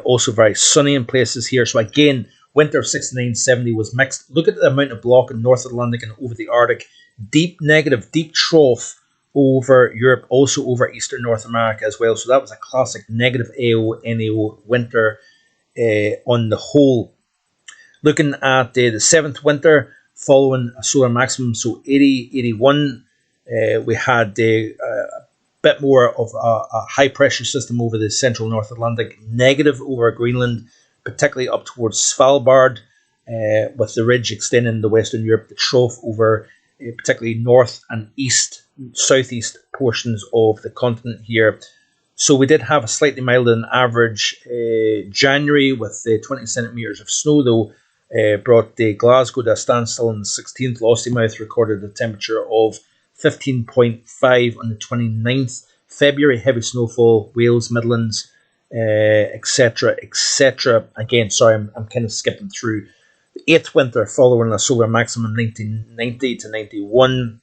Also very sunny in places here. So again, winter of 69-70 was mixed. Look at the amount of block in North Atlantic and over the Arctic. Deep negative, deep trough over Europe, also over Eastern North America as well. So that was a classic negative AO, NAO winter on the whole. Looking at the 7th winter following a solar maximum, so 80, 81, we had a bit more of a high pressure system over the central North Atlantic, negative over Greenland, particularly up towards Svalbard, with the ridge extending to Western Europe, the trough over particularly north and east, southeast portions of the continent here. So we did have a slightly milder than average January with 20 centimetres of snow, though. Brought Glasgow to a standstill on the 16th. Lossiemouth recorded a temperature of 15.5 on the 29th. February, heavy snowfall, Wales, Midlands, etc., etc. Again, sorry, I'm kind of skipping through. The 8th winter following a solar maximum 1990 to 91.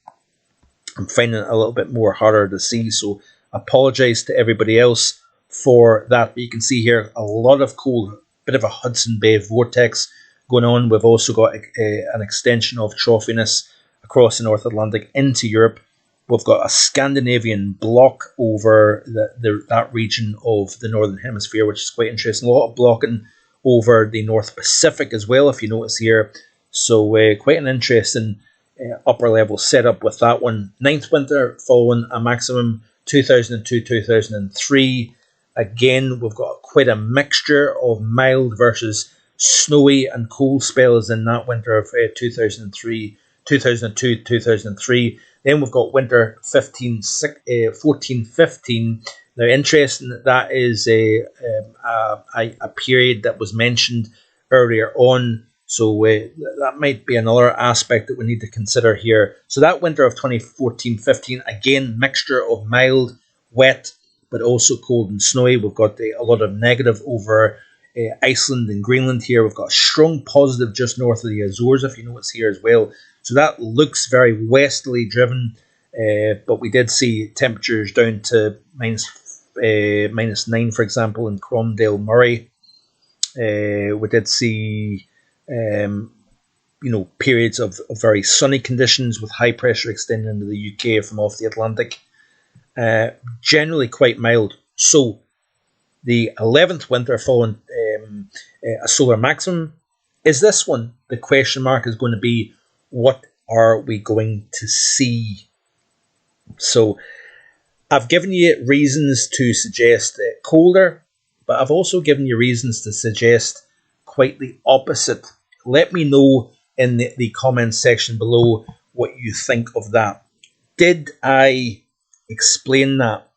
I'm finding it a little bit more harder to see, so apologise to everybody else for that. But you can see here a lot of cold, bit of a Hudson Bay vortex going on. We've also got an extension of troughiness across the North Atlantic into Europe. We've got a Scandinavian block over that region of the Northern Hemisphere, which is quite interesting. A lot of blocking over the North Pacific as well, if you notice here. So quite an interesting upper level setup with that one. 9th winter following a maximum 2002-2003. Again, we've got quite a mixture of mild versus snowy and cold spells in that winter of 2002-2003. Then we've got winter 14-15. Now, interesting that is a period that was mentioned earlier on. So that might be another aspect that we need to consider here. So that winter of 2014-15, again, mixture of mild, wet, but also cold and snowy. We've got a lot of negative over Iceland and Greenland here. We've got a strong positive just north of the Azores, if you notice here as well. So that looks very westerly driven, but we did see temperatures down to minus 9, for example, in Cromdale, Murray. We did see periods of very sunny conditions with high pressure extending into the UK from off the Atlantic. Generally quite mild. So the 11th winter following a solar maximum. Is this one? The question mark is going to be, what are we going to see? So I've given you reasons to suggest colder, but I've also given you reasons to suggest quite the opposite. Let me know in the comments section below what you think of that. Did I explain that?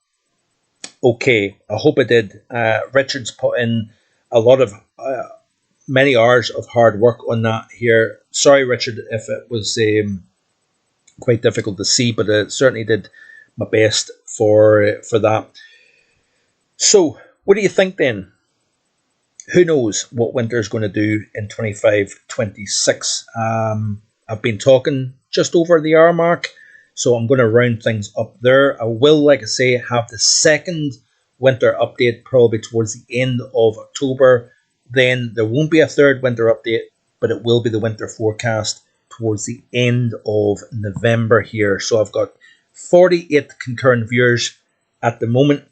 Okay, I hope I did. Richard's put in a lot of many hours of hard work on that here. Sorry, Richard, if it was quite difficult to see, but I certainly did my best for that. So, what do you think then? Who knows what winter is going to do in 25-26? I've been talking just over the hour mark, so I'm going to round things up there. I will, like I say, have the second winter update probably towards the end of October. Then there won't be a third winter update, but it will be the winter forecast towards the end of November here. So I've got 48 concurrent viewers at the moment.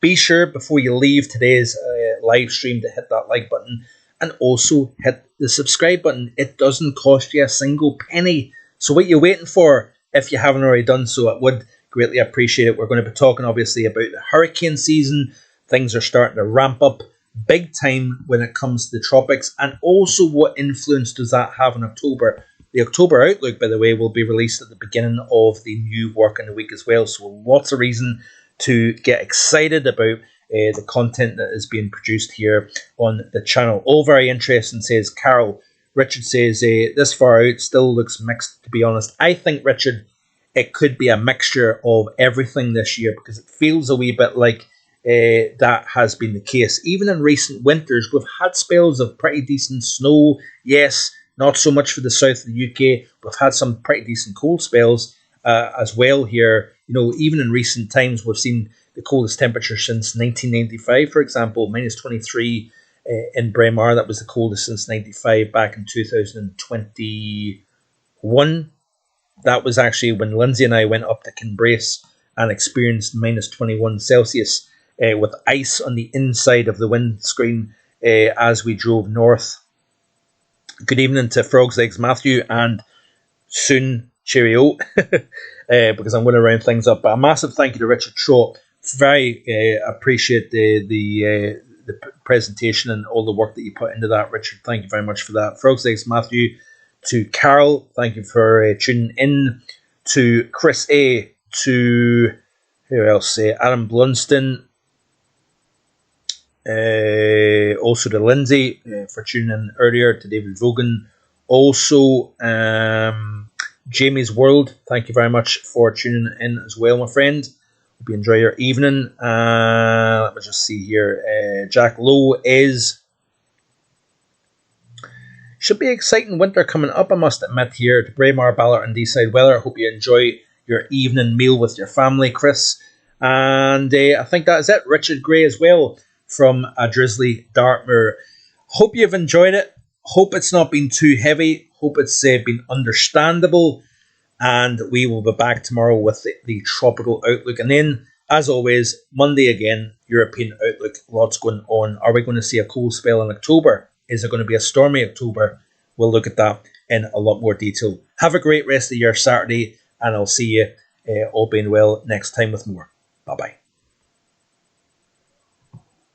Be sure before you leave today's live stream to hit that like button and also hit the subscribe button. It doesn't cost you a single penny. So what are you waiting for? If you haven't already done so, I would greatly appreciate it. We're going to be talking obviously about the hurricane season. Things are starting to ramp up big time when it comes to the tropics, and also what influence does that have in October. The October Outlook, by the way, will be released at the beginning of the new working week as well. So lots of reason to get excited about the content that is being produced here on the channel. All very interesting, says Carol. Richard says, this far out still looks mixed, to be honest. I think, Richard, it could be a mixture of everything this year, because it feels a wee bit like that has been the case. Even in recent winters, we've had spells of pretty decent snow. Yes, not so much for the south of the UK. We've had some pretty decent cold spells as well here. You know, even in recent times, we've seen the coldest temperature since 1995, for example, minus 23 in Braemar. That was the coldest since 95 back in 2021. That was actually when Lindsay and I went up to Kinbrace and experienced minus 21 Celsius with ice on the inside of the windscreen as we drove north. Good evening to Frog's Legs Matthew, and soon cheerio, because I'm going to round things up. But a massive thank you to Richard Trott. Very appreciate the presentation and all the work that you put into that, Richard. Thank you very much for that. Frog's Legs Matthew. To Carol, thank you for tuning in. To Chris A. To who else? Adam Blunston. Also to Lindsay for tuning in earlier. To David Vogan. Also, Jamie's World. Thank you very much for tuning in as well, my friend. Hope you enjoy your evening. Let me just see here. Jack Lowe is. Should be exciting winter coming up, I must admit, here to Braemar, Ballard and Deeside Weather. I hope you enjoy your evening meal with your family, Chris. And I think that is it. Richard Gray as well from a drizzly Dartmoor. Hope you've enjoyed it. Hope it's not been too heavy. Hope it's been understandable. And we will be back tomorrow with the tropical outlook. And then, as always, Monday again, European outlook. Lots going on. Are we going to see a cold spell in October? Is it going to be a stormy October? We'll look at that in a lot more detail. Have a great rest of your Saturday, and I'll see you, all being well, next time with more. Bye-bye.